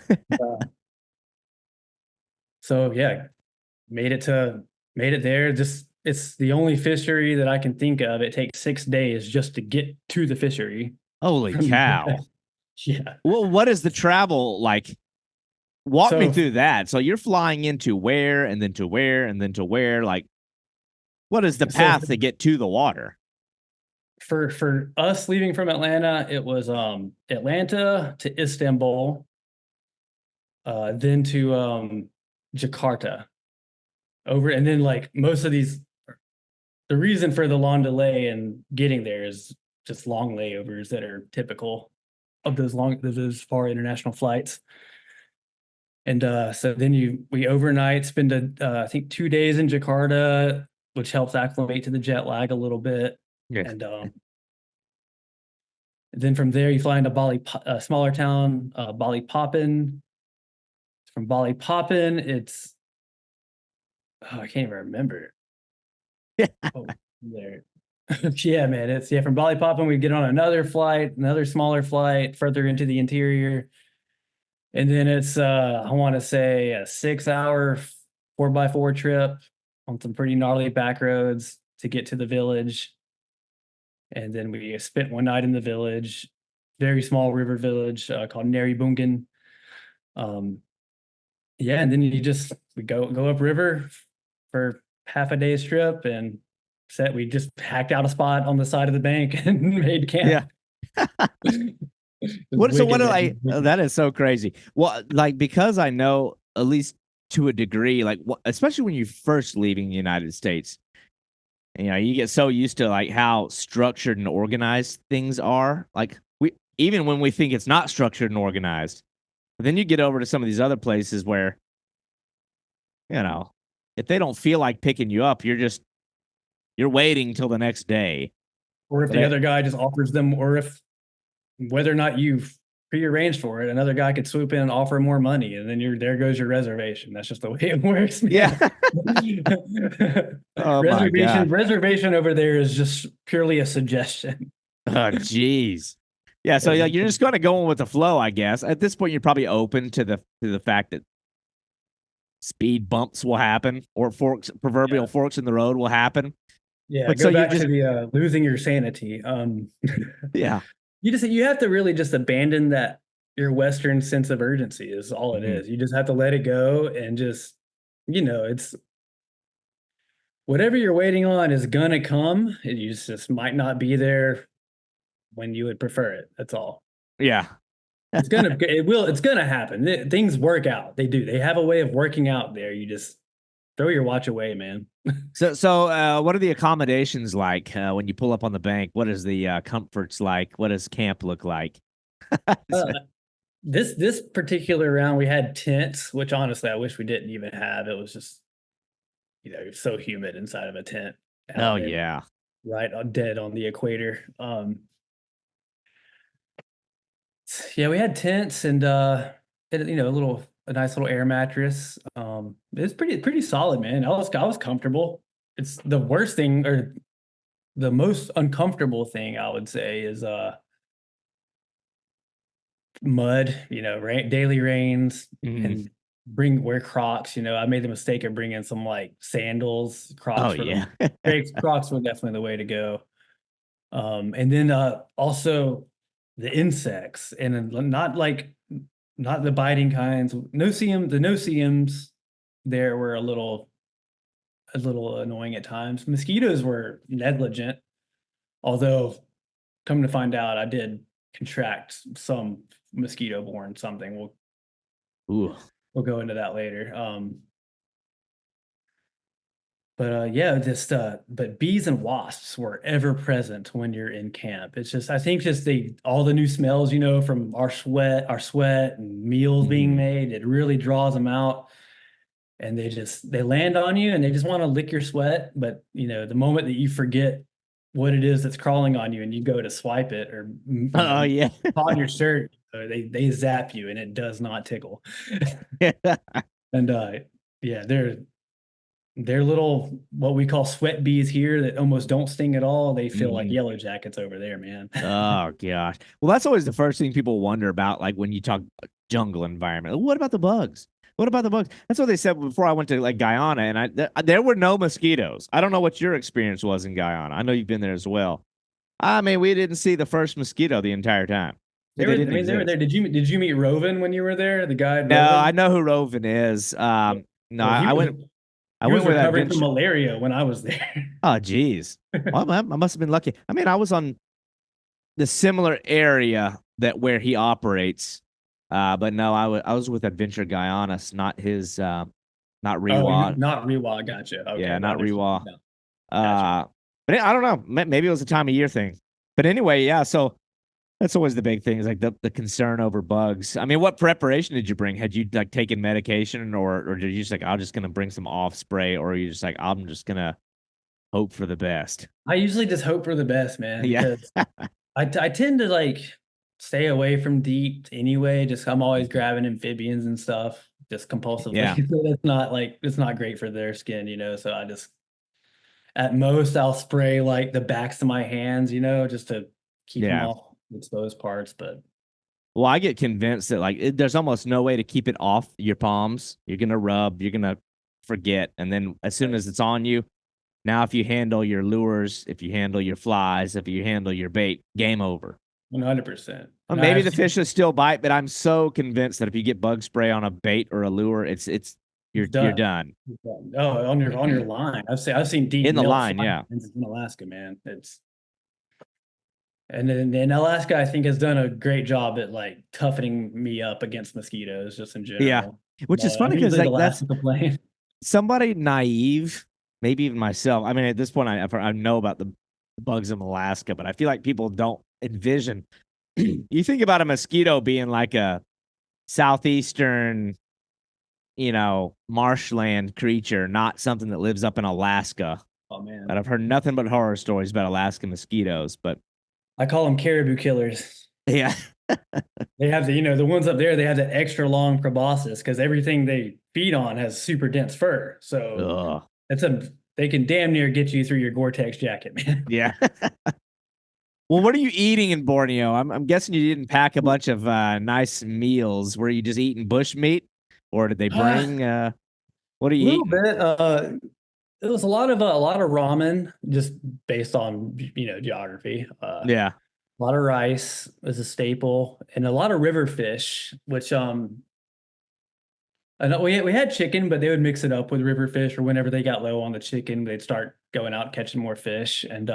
So yeah, made it there. Just, it's the only fishery that I can think of. It takes 6 days just to get to the fishery. Holy cow. Yeah. Well, what is the travel like? Walk me through that. So you're flying into where, and then to where, and then to where? Like, what is the path to get to the water? For us leaving from Atlanta, it was Atlanta to Istanbul, then to Jakarta, over, and then like most of these. The reason for the long delay in getting there is just long layovers that are typical of those far international flights. And so then we overnight, spend I think 2 days in Jakarta, which helps acclimate to the jet lag a little bit. Yes. And then from there you fly into a smaller town, Balikpapan. From Balikpapan, it's I can't even remember. There. Yeah, man. From Balikpapan we get on another smaller flight further into the interior. And then it's I want to say a 6-hour 4x4 trip on some pretty gnarly back roads to get to the village. And then we spent one night in the village, very small river village called Narrabungan. Yeah, and then we go upriver for half a day's trip, and we just hacked out a spot on the side of the bank and made camp. Yeah. What That is so crazy. Well, like, because I know, at least to a degree, like, especially when you're first leaving the United States, you get so used to like how structured and organized things are. Like, even when we think it's not structured and organized, but then you get over to some of these other places where, if they don't feel like picking you up, you're waiting till the next day. Or if the other guy just offers them, or if whether or not you've prearranged for it, another guy could swoop in and offer more money, and then there goes your reservation. That's just the way it works, man. Yeah. Oh my God. Reservation over there is just purely a suggestion. Oh, jeez. Yeah, so you're just kind of going with the flow, I guess. At this point, you're probably open to the fact that speed bumps will happen, or proverbial forks in the road will happen. Yeah, but go back to the losing your sanity. Yeah. You have to really just abandon that your Western sense of urgency is all it is. You just have to let it go and just, it's whatever you're waiting on is gonna come. You just might not be there when you would prefer it. That's all. Yeah. It's gonna happen. Things work out. They do. They have a way of working out there. You just throw your watch away, man. So what are the accommodations like when you pull up on the bank? What is the comforts like? What does camp look like? This particular round, we had tents, which honestly I wish we didn't even have. It was just, so humid inside of a tent. Oh yeah, right, dead on the equator. Yeah, we had tents and a nice little air mattress. It's pretty solid, man. I was comfortable. It's the worst thing, or the most uncomfortable thing I would say, is mud, daily rains, and wear Crocs. I made the mistake of bringing some like sandals. Crocs Crocs were definitely the way to go. And then also the insects, and not the biting kinds. The no-see-ums there were a little annoying at times. Mosquitoes were negligent, although come to find out, I did contract some mosquito-borne something. We'll go into that later. But bees and wasps were ever present when you're in camp. It's just, I think, all the new smells, from our sweat and meals being made, it really draws them out, and they land on you and they just want to lick your sweat. But the moment that you forget what it is that's crawling on you and you go to swipe it, or on your shirt, they zap you, and it does not tickle. And they're little, what we call sweat bees here, that almost don't sting at all. They feel like yellow jackets over there, man. Oh gosh. Well, that's always the first thing people wonder about, like when you talk jungle environment. What about the bugs? What about the bugs? That's what they said before I went to like Guyana, and there were no mosquitoes. I don't know what your experience was in Guyana. I know you've been there as well. I mean, we didn't see the first mosquito the entire time. They were there. Did you meet Roven when you were there? The guy? No, I know who Roven is. I went with recovering from malaria when I was there. Oh, geez. Well, I must have been lucky. I mean, I was on the similar area where he operates, but no, I was with Adventure Guyana, not his, not Rewa. Oh, not Rewa. Gotcha. Okay, yeah, not Rewa. No. Gotcha. But I don't know. Maybe it was a time of year thing. But anyway, yeah. So that's always the big thing, is like the concern over bugs. I mean, what preparation did you bring? Had you like taken medication, or did you just like, I'm just gonna bring some off spray, or are you just like, I'm just gonna hope for the best? I usually just hope for the best, man. Yeah. I tend to like stay away from deep anyway. Just, I'm always grabbing amphibians and stuff just compulsively. Yeah. So it's not great for their skin, So I just, at most, I'll spray like the backs of my hands, just to keep them off exposed parts. But well, I get convinced that like there's almost no way to keep it off your palms. You're gonna rub, you're gonna forget. And then as soon as it's on you, now if you handle your lures, if you handle your flies, if you handle your bait, game over. 100%. Well, maybe the fish will still bite, but I'm so convinced that if you get bug spray on a bait or a lure, you're done. Oh, on your line. I've seen deep In the milk line, yeah. in Alaska, man. And then Alaska, I think, has done a great job at like toughening me up against mosquitoes just in general. Yeah. Which is funny I'm because usually the like last to complain. somebody naive, maybe even myself. I mean, at this point, I know about the bugs in Alaska, but I feel like people don't envision. You think about a mosquito being like a southeastern, marshland creature, not something that lives up in Alaska. Oh man, But I've heard nothing but horror stories about Alaska mosquitoes. But I call them caribou killers. yeah, They have the ones up there. They have the extra long proboscis because everything they feed on has super dense fur. So they can damn near get you through your Gore-Tex jacket, man. yeah. Well, what are you eating in Borneo? I'm guessing you didn't pack a bunch of nice meals. Were you just eating bush meat, or did they bring? What are you little eating? bit. It was a lot of ramen, just based on geography. Yeah. A lot of rice was a staple, and a lot of river fish, which I know we had chicken, but they would mix it up with river fish, or whenever they got low on the chicken, they'd start going out catching more fish. And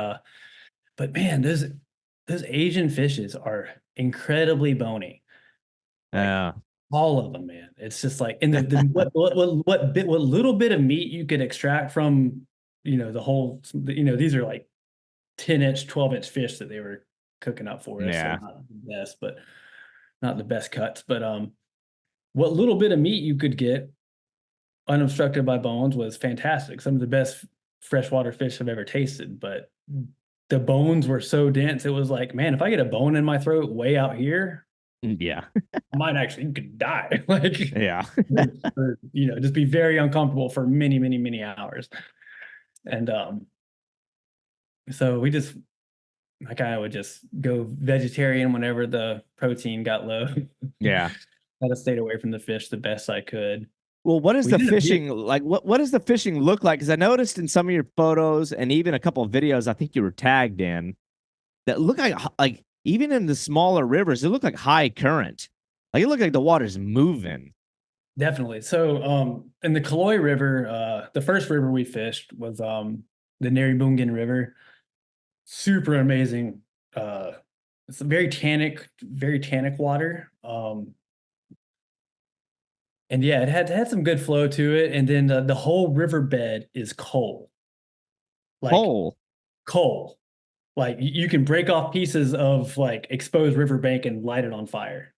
but man, those Asian fishes are incredibly bony. Like all of them, man. It's just like in what little bit of meat you could extract from the whole these are like 10-inch, 12-inch fish that they were cooking up for us. Yeah. So not the best cuts, but what little bit of meat you could get unobstructed by bones was fantastic. Some of the best freshwater fish I've ever tasted, but the bones were so dense. It was like, man, if I get a bone in my throat way out here, yeah, I might actually you could die. Like, yeah, just be very uncomfortable for many, many, many hours. And so I kind of would just go vegetarian whenever the protein got low. yeah. Kind of stayed away from the fish the best I could. Well, what is the fishing like? What does the fishing look like? Because I noticed in some of your photos and even a couple of videos, I think you were tagged in, that look like even in the smaller rivers, it looked like high current. Like it looked like the water's moving. Definitely. So in the Kaloi River, the first river we fished was the Narrabungan River. Super amazing. It's a very tannic water. And yeah, it had some good flow to it. And then the whole riverbed is coal. Like coal. Like you can break off pieces of like exposed riverbank and light it on fire.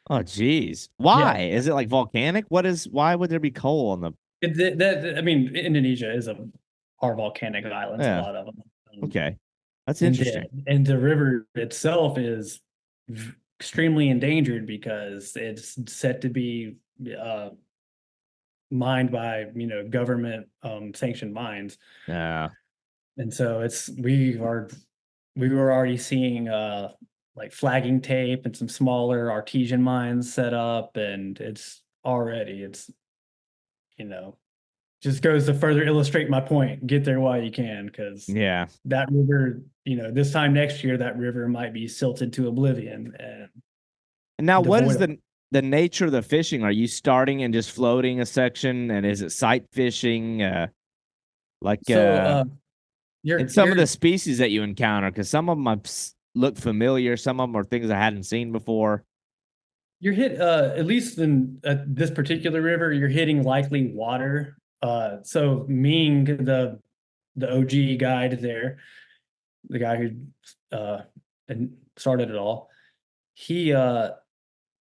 Oh, geez. Why? Yeah. Is it like volcanic? Why would there be coal on the? I mean, Indonesia are volcanic islands, a lot of them. Okay. That's interesting. And the river itself is extremely endangered because it's set to be mined by government sanctioned mines. Yeah. And so we were already seeing like flagging tape and some smaller artesian mines set up, and it's just goes to further illustrate my point. Get there while you can, because that river, this time next year, that river might be silted to oblivion. And now, what is the nature of the fishing? Are you starting and just floating a section, and is it sight fishing? And some of the species that you encounter, because some of them look familiar, some of them are things I hadn't seen before. You're hit at least in this particular river, you're hitting likely water. So Ming, the OG guide there, the guy who started it all, he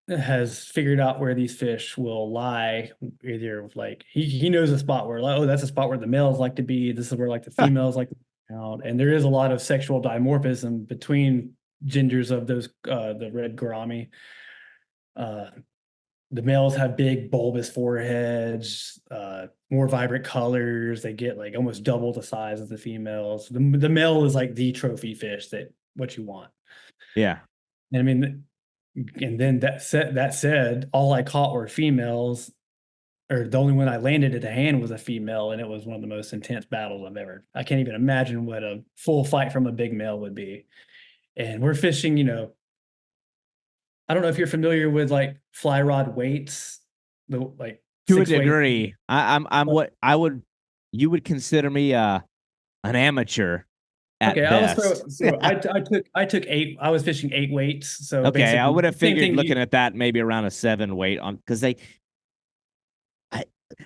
has figured out where these fish will lie. Either like he knows a spot where like, oh, that's a spot where the males like to be. This is where like the females like to be out. And there is a lot of sexual dimorphism between genders of those the red gourami. The males have big bulbous foreheads, more vibrant colors. They get like almost double the size of the females. The male is like the trophy fish what you want. Yeah. And I mean, and then that said, all I caught were females. or the only one I landed at a hand was a female, and it was one of the most intense battles I can't even imagine what a full fight from a big male would be. And we're fishing, I don't know if you're familiar with like fly rod weights, the like To a 6 weight. degree. I'm what you would consider me an amateur at Okay, best. I took 8. I was fishing 8 weights. So Okay, I basically would have same figured thing. looking at that maybe around a 7 weight on because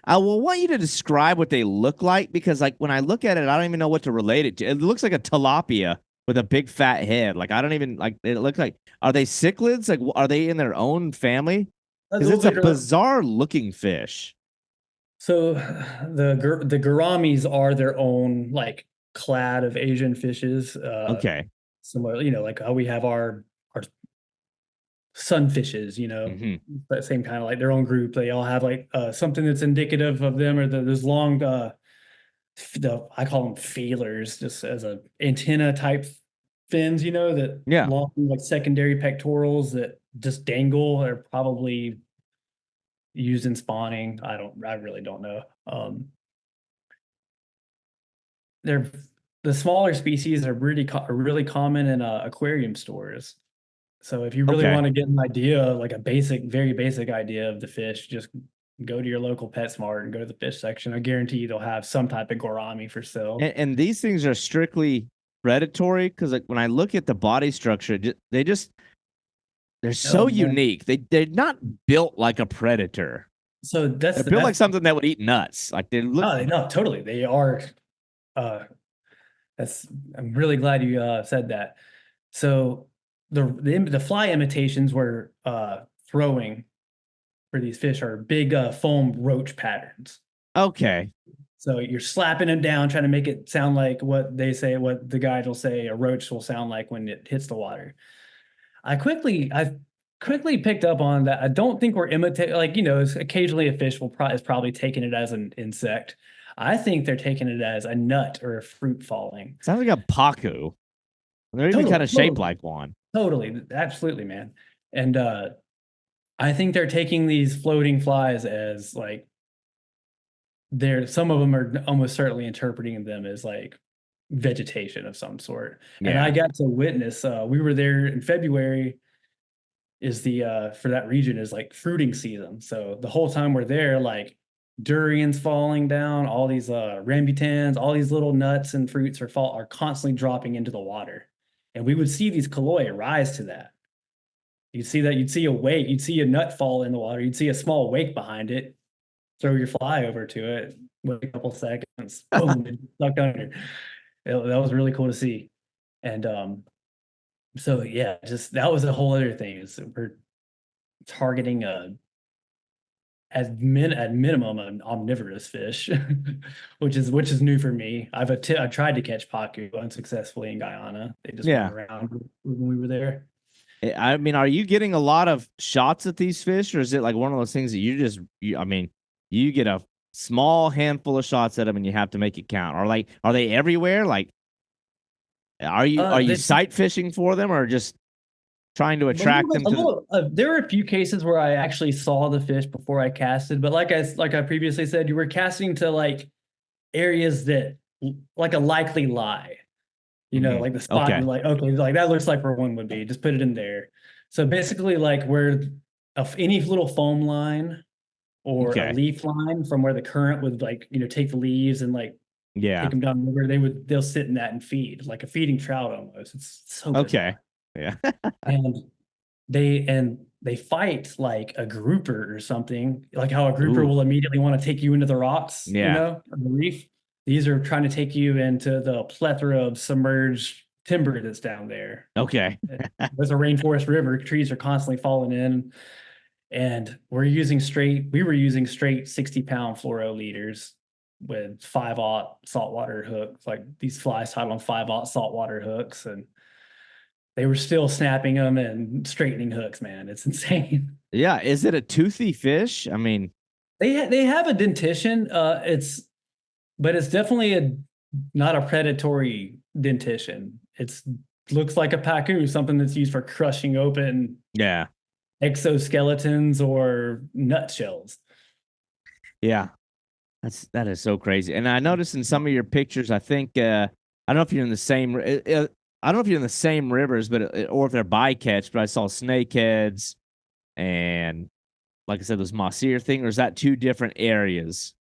I will want you to describe what they look like because like when I look at it, I don't even know what to relate it to. It looks like a tilapia with a big fat head. Like I don't even like it looks like are they cichlids? Like are they in their own family? Because it's a bizarre looking fish. So the gouramis are their own like clad of Asian fishes. Okay. Similar, like how we have our sunfishes, but same kind of like their own group. They all have like something that's indicative of them, or those long I call them feelers, just as a antenna type fins, that Yeah. long like secondary pectorals that just dangle are probably used in spawning. I really don't know. They're the smaller species are really common in aquarium stores. So if you really Okay. want to get an idea, like a very basic idea of the fish, just go to your local PetSmart and go to the fish section. I guarantee you they'll have some type of gourami for sale. And these things are strictly predatory because like when I look at the body structure, they're so unique. They're not built like a predator. So they're built like something that would eat nuts. Like they look. No, totally. They are. I'm really glad you said that. So the fly imitations we're throwing for these fish are big foam roach patterns. Okay. So you're slapping them down, trying to make it sound like what the guide will say a roach will sound like when it hits the water. I quickly picked up on that. I don't think we're imitating, like, occasionally a fish is probably taking it as an insect. I think they're taking it as a nut or a fruit falling. Sounds like a pacu. They're even kind of shaped like one. Totally. Absolutely, man. And I think they're taking these floating flies as like some of them are almost certainly interpreting them as like vegetation of some sort. Yeah. And I got to witness, we were there in February is for that region is like fruiting season. So the whole time we're there, like durians falling down, all these rambutans, all these little nuts and fruits are constantly dropping into the water. And we would see these colloid rise to that. You'd see a wake, you'd see a nut fall in the water, you'd see a small wake behind it, throw your fly over to it, wait a couple seconds, boom, it stuck under. That was really cool to see. And so yeah, just that was a whole other thing. Is we're targeting at minimum an omnivorous fish, which is new for me. I tried to catch pacu unsuccessfully in Guyana. They just went around when we were there. I mean, are you getting a lot of shots at these fish, or is it like one of those things that you get a small handful of shots at them and you have to make it count? Or like, are they everywhere? Like, are you sight fishing for them, or just trying to attract them to there were a few cases where I actually saw the fish before I casted, but like I previously said, you were casting to like areas that like a likely lie. Like the spot, you're like, okay, like that looks like where one would be. Just put it in there. So basically, like where any little foam line or a leaf line from where the current would like, take the leaves and like take them down the river, they'll sit in that and feed like a feeding trout almost. It's so bizarre. Yeah. And they fight like a grouper or something, like how a grouper will immediately want to take you into the rocks, the reef. These are trying to take you into the plethora of submerged timber that's down there. Okay. There's a rainforest river. Trees are constantly falling in. And we were using straight 60-pound fluoro leaders with 5/0 saltwater hooks, like these flies tied on 5/0 saltwater hooks. And they were still snapping them and straightening hooks, man. It's insane. Yeah. Is it a toothy fish? I mean, they have a dentition. But it's definitely not a predatory dentition. Looks like a pacu, something that's used for crushing open exoskeletons or nutshells. Yeah. That is so crazy. And I noticed in some of your pictures, I think I don't know if you're in the same I don't know if you're in the same rivers, but or if they're bycatch, but I saw snakeheads and like I said, those moss ear thing, or is that two different areas?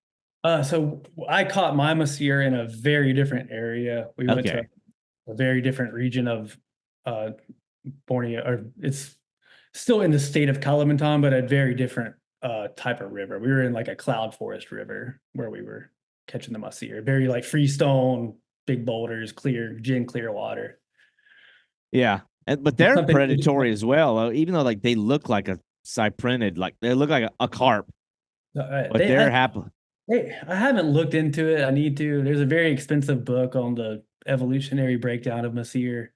So I caught my Messier in a very different area. We went to Okay. a very different region of uh, Borneo, or it's still in the state of Kalimantan, but a very different type of river. We were in like a cloud forest river where we were catching the Messier. Very like freestone, big boulders, gin clear water. Yeah. But they're Something. predatory as well, even though like they look like a cyprinid, like they look like a carp, but they're happy. Hey, I haven't looked into it. I need to. There's a very expensive book on the evolutionary breakdown of Messier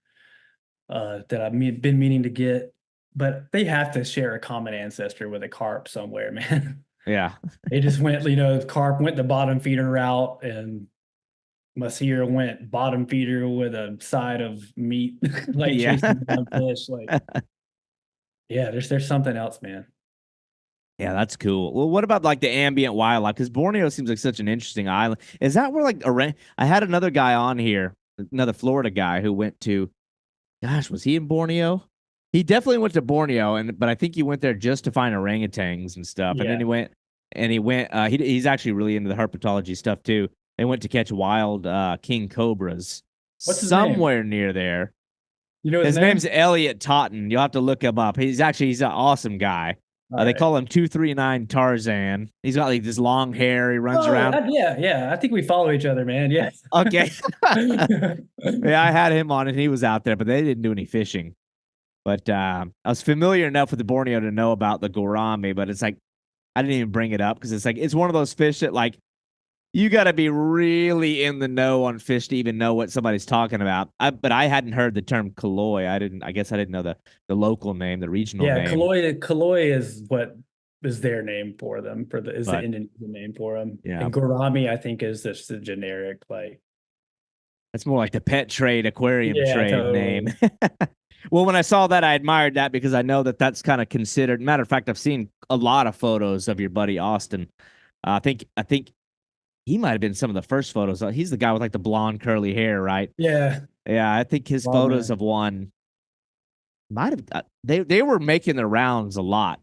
that I've been meaning to get, but they have to share a common ancestor with a carp somewhere, man. Yeah. They just went, carp went the bottom feeder route, and Messier went bottom feeder with a side of meat, like Yeah. chasing down fish. Like, yeah, there's something else, man. Yeah, that's cool. Well, what about like the ambient wildlife? Because Borneo seems like such an interesting island. Is that where like I had another guy on here, another Florida guy who went to, gosh, was he in Borneo? He definitely went to Borneo, but I think he went there just to find orangutans and stuff. And then Yeah. he went. He's actually really into the herpetology stuff too. They went to catch wild king cobras What's his name? somewhere near there. You know his His name? name's Elliot Totten. You'll have to look him up. He's an awesome guy. All They right. call him 239 Tarzan. He's got like this long hair. He runs around. Yeah. I think we follow each other, man. Yes. Okay. Yeah, I had him on and he was out there, but they didn't do any fishing. But I was familiar enough with the Borneo to know about the gourami, but it's like I didn't even bring it up because it's like it's one of those fish that like you got to be really in the know on fish to even know what somebody's talking about. But I hadn't heard the term kaloi. I guess I didn't know the local name, the regional Yeah, name. Kaloi is what is their name for them, the But Indonesian name for them. yeah, And gourami, I think, is just the generic, like, that's more like the pet trade, aquarium yeah, trade name. totally. Well, when I saw that, I admired that because I know that that's kind of considered. Matter of fact, I've seen a lot of photos of your buddy Austin. I think he might have been some of the first photos. He's the guy with like the blonde curly hair, right? Yeah. Yeah, I think his Wow, photos man. of one might have they were making their rounds a lot.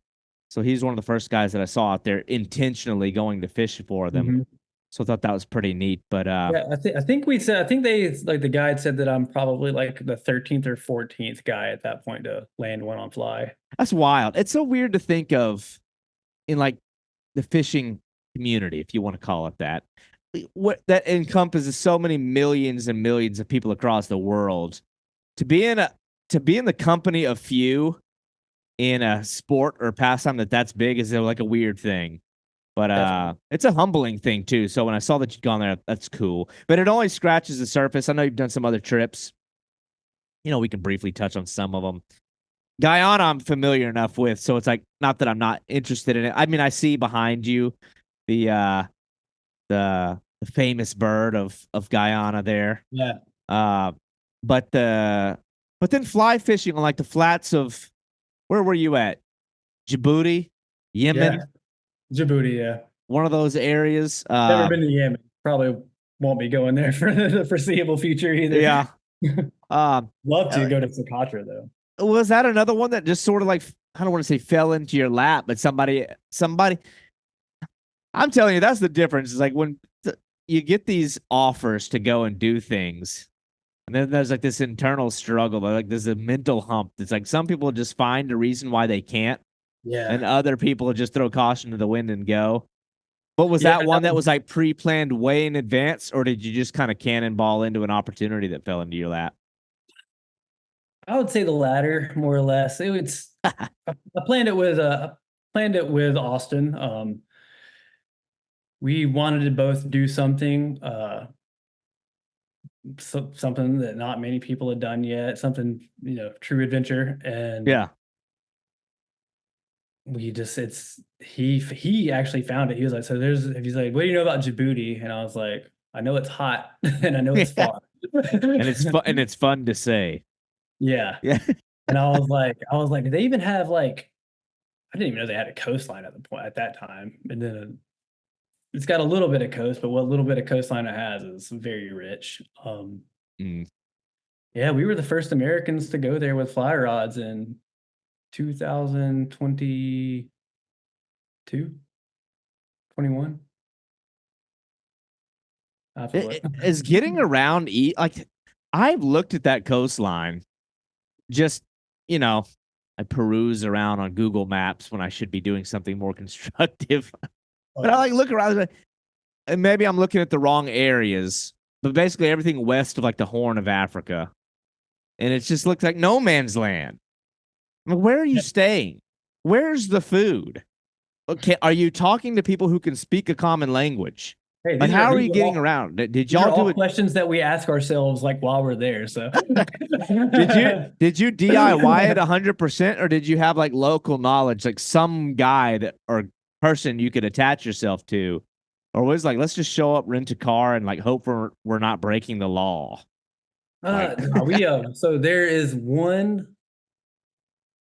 So he's one of the first guys that I saw out there intentionally going to fish for them. Mhm. So I thought that was pretty neat. But Yeah, I think they, like, the guide said that I'm probably like the 13th or 14th guy at that point to land one on fly. that's wild. It's so weird to think of in like the fishing community, if you want to call it that. What that encompasses so many millions and millions of people across the world. To be in a to be in the company of few in a sport or pastime that's big is like a weird thing. But Definitely. it's a humbling thing too. So when I saw that you'd gone there, that's cool. But it only scratches the surface. I know you've done some other trips. We can briefly touch on some of them. Guyana, I'm familiar enough with, so it's like not that I'm not interested in it. I mean, I see behind you the the famous bird of Guyana there. Yeah. Uh, but then fly fishing on like the flats of where were you at? Djibouti, Yemen, Yeah. Djibouti, yeah. one of those areas. Never been to Yemen. Probably won't be going there for the foreseeable future either. Yeah. Love to go to Socotra though. Was that another one that just sort of like I don't want to say fell into your lap, but somebody I'm telling you, that's the difference. It's like when you get these offers to go and do things, and then there's like this internal struggle, like there's a mental hump. It's like some people just find a reason why they can't, and Yeah. other people just throw caution to the wind and go. But was Yeah, that one that was like pre-planned way in advance, or did you just kind of cannonball into an opportunity that fell into your lap? I would say the latter, more or less. I planned it with Austin. We wanted to both do something, something that not many people had done yet, something, true adventure. And Yeah. we just he actually found it. He was like, he's like, what do you know about Djibouti? And I was like, I know it's hot and I know it's far. And it's fun and it's fun to say. Yeah. Yeah. And I was like, do they even have, like, I didn't even know they had a coastline at that time. And then it's got a little bit of coast, but what little bit of coastline it has is very rich. Mm. Yeah, we were the first Americans to go there with fly rods in 2022, 21. I have to look. Is getting around like I've looked at that coastline, just you know, I peruse around on Google Maps when I should be doing something more constructive. But I like look around, and maybe I'm looking at the wrong areas. But basically, everything west of like the Horn of Africa, and it just looks like no man's land. I'm like, where are you staying? Where's the food? Okay, are you talking to people who can speak a common language? Hey, Like, how are you these getting all, around? Did these y'all are do all it? questions that we ask ourselves like while we're there. So Did you DIY it 100%, or did you have like local knowledge, like some guide or person you could attach yourself to, or was it like let's just show up, rent a car, and like hope we're not breaking the law? Like, no, so there is one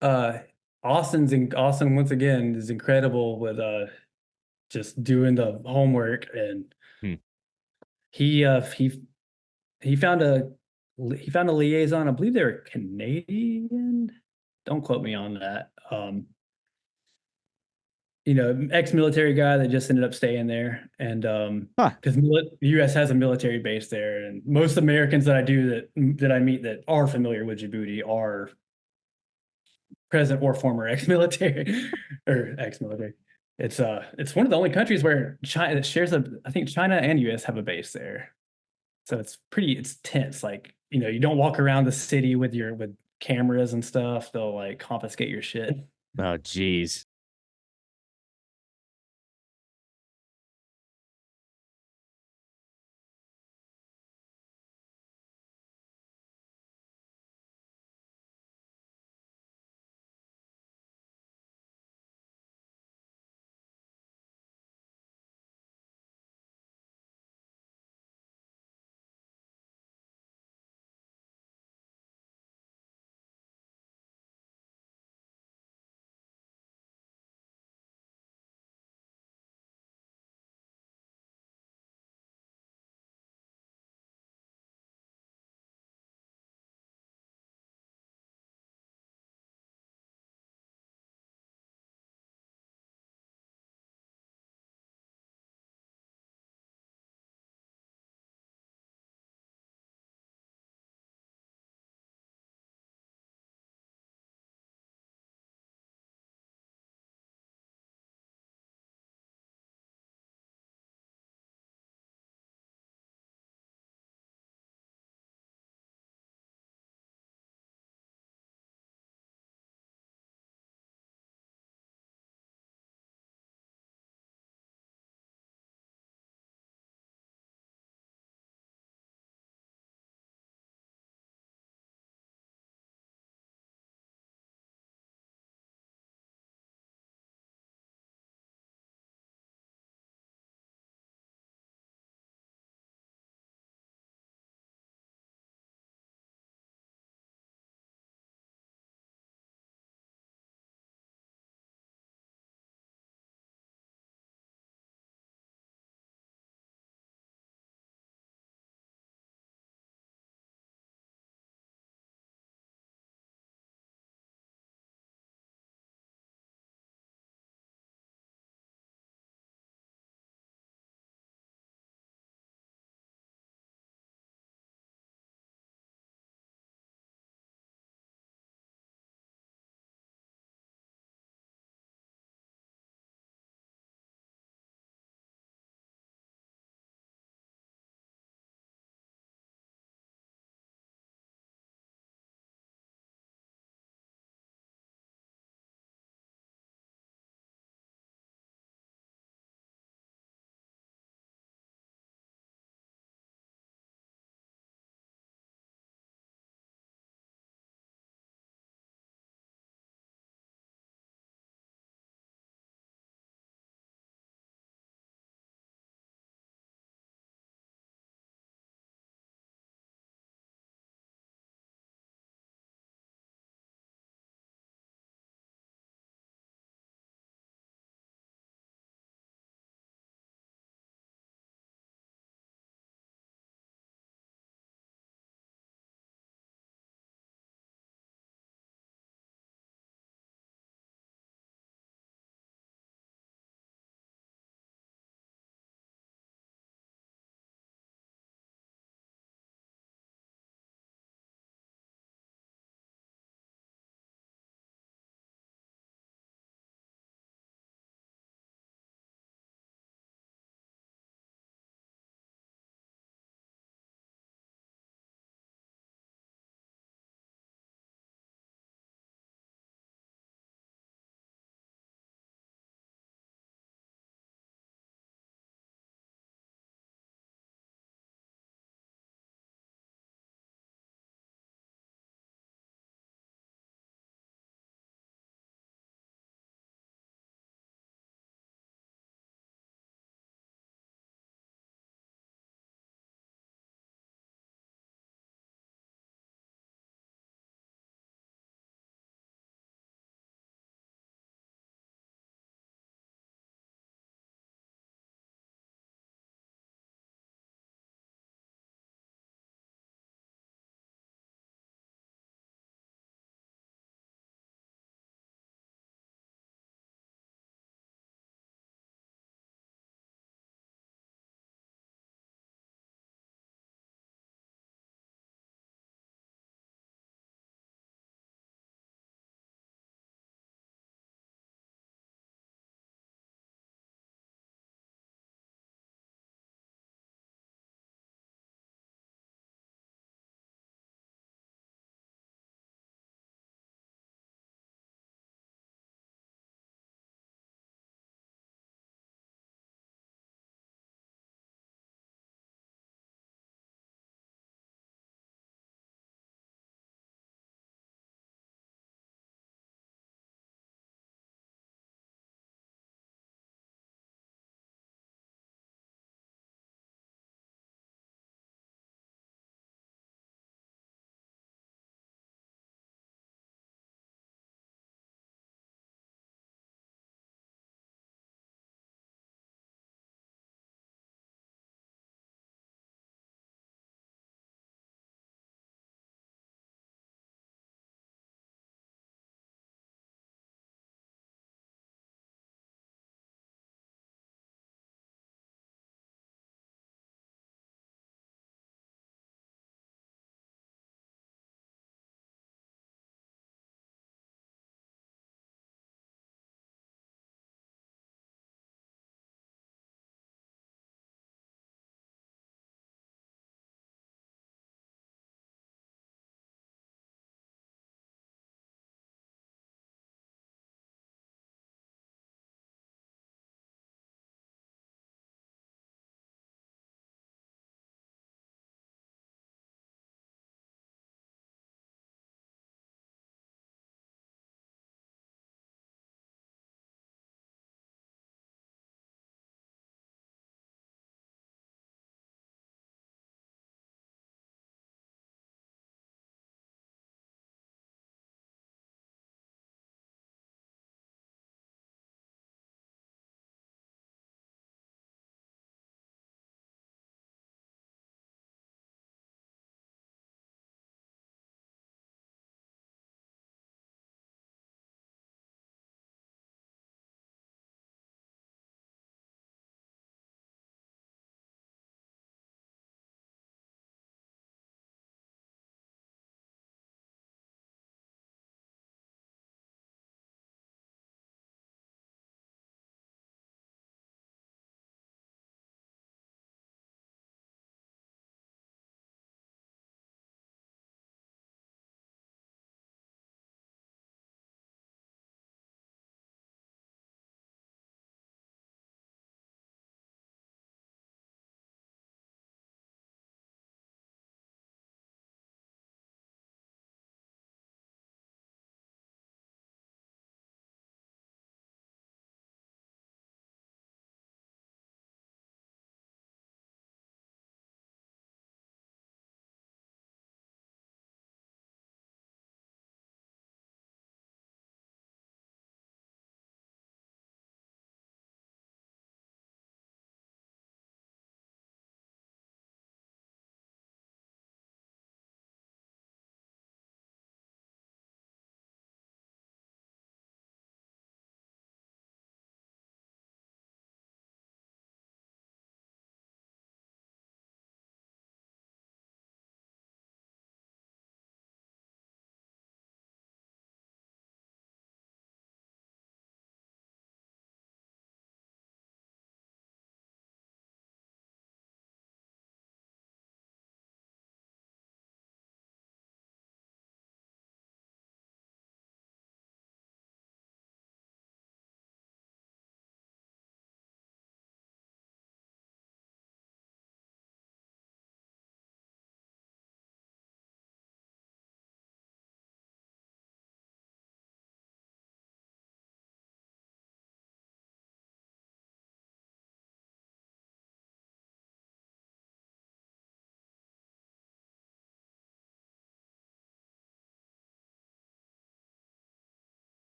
uh Austin once again is incredible with just doing the homework, and Hmm. he found a liaison. I believe they were Canadian. Don't quote me on that. Ex-military guy that just ended up staying there, and huh? because the U.S. has a military base there, and most Americans that I meet that are familiar with Djibouti are present or former ex-military or ex-military. It's one of the only countries where China shares I think China and U.S. have a base there, so it's tense. Like you don't walk around the city with cameras and stuff. They'll like confiscate your shit. Oh, geez.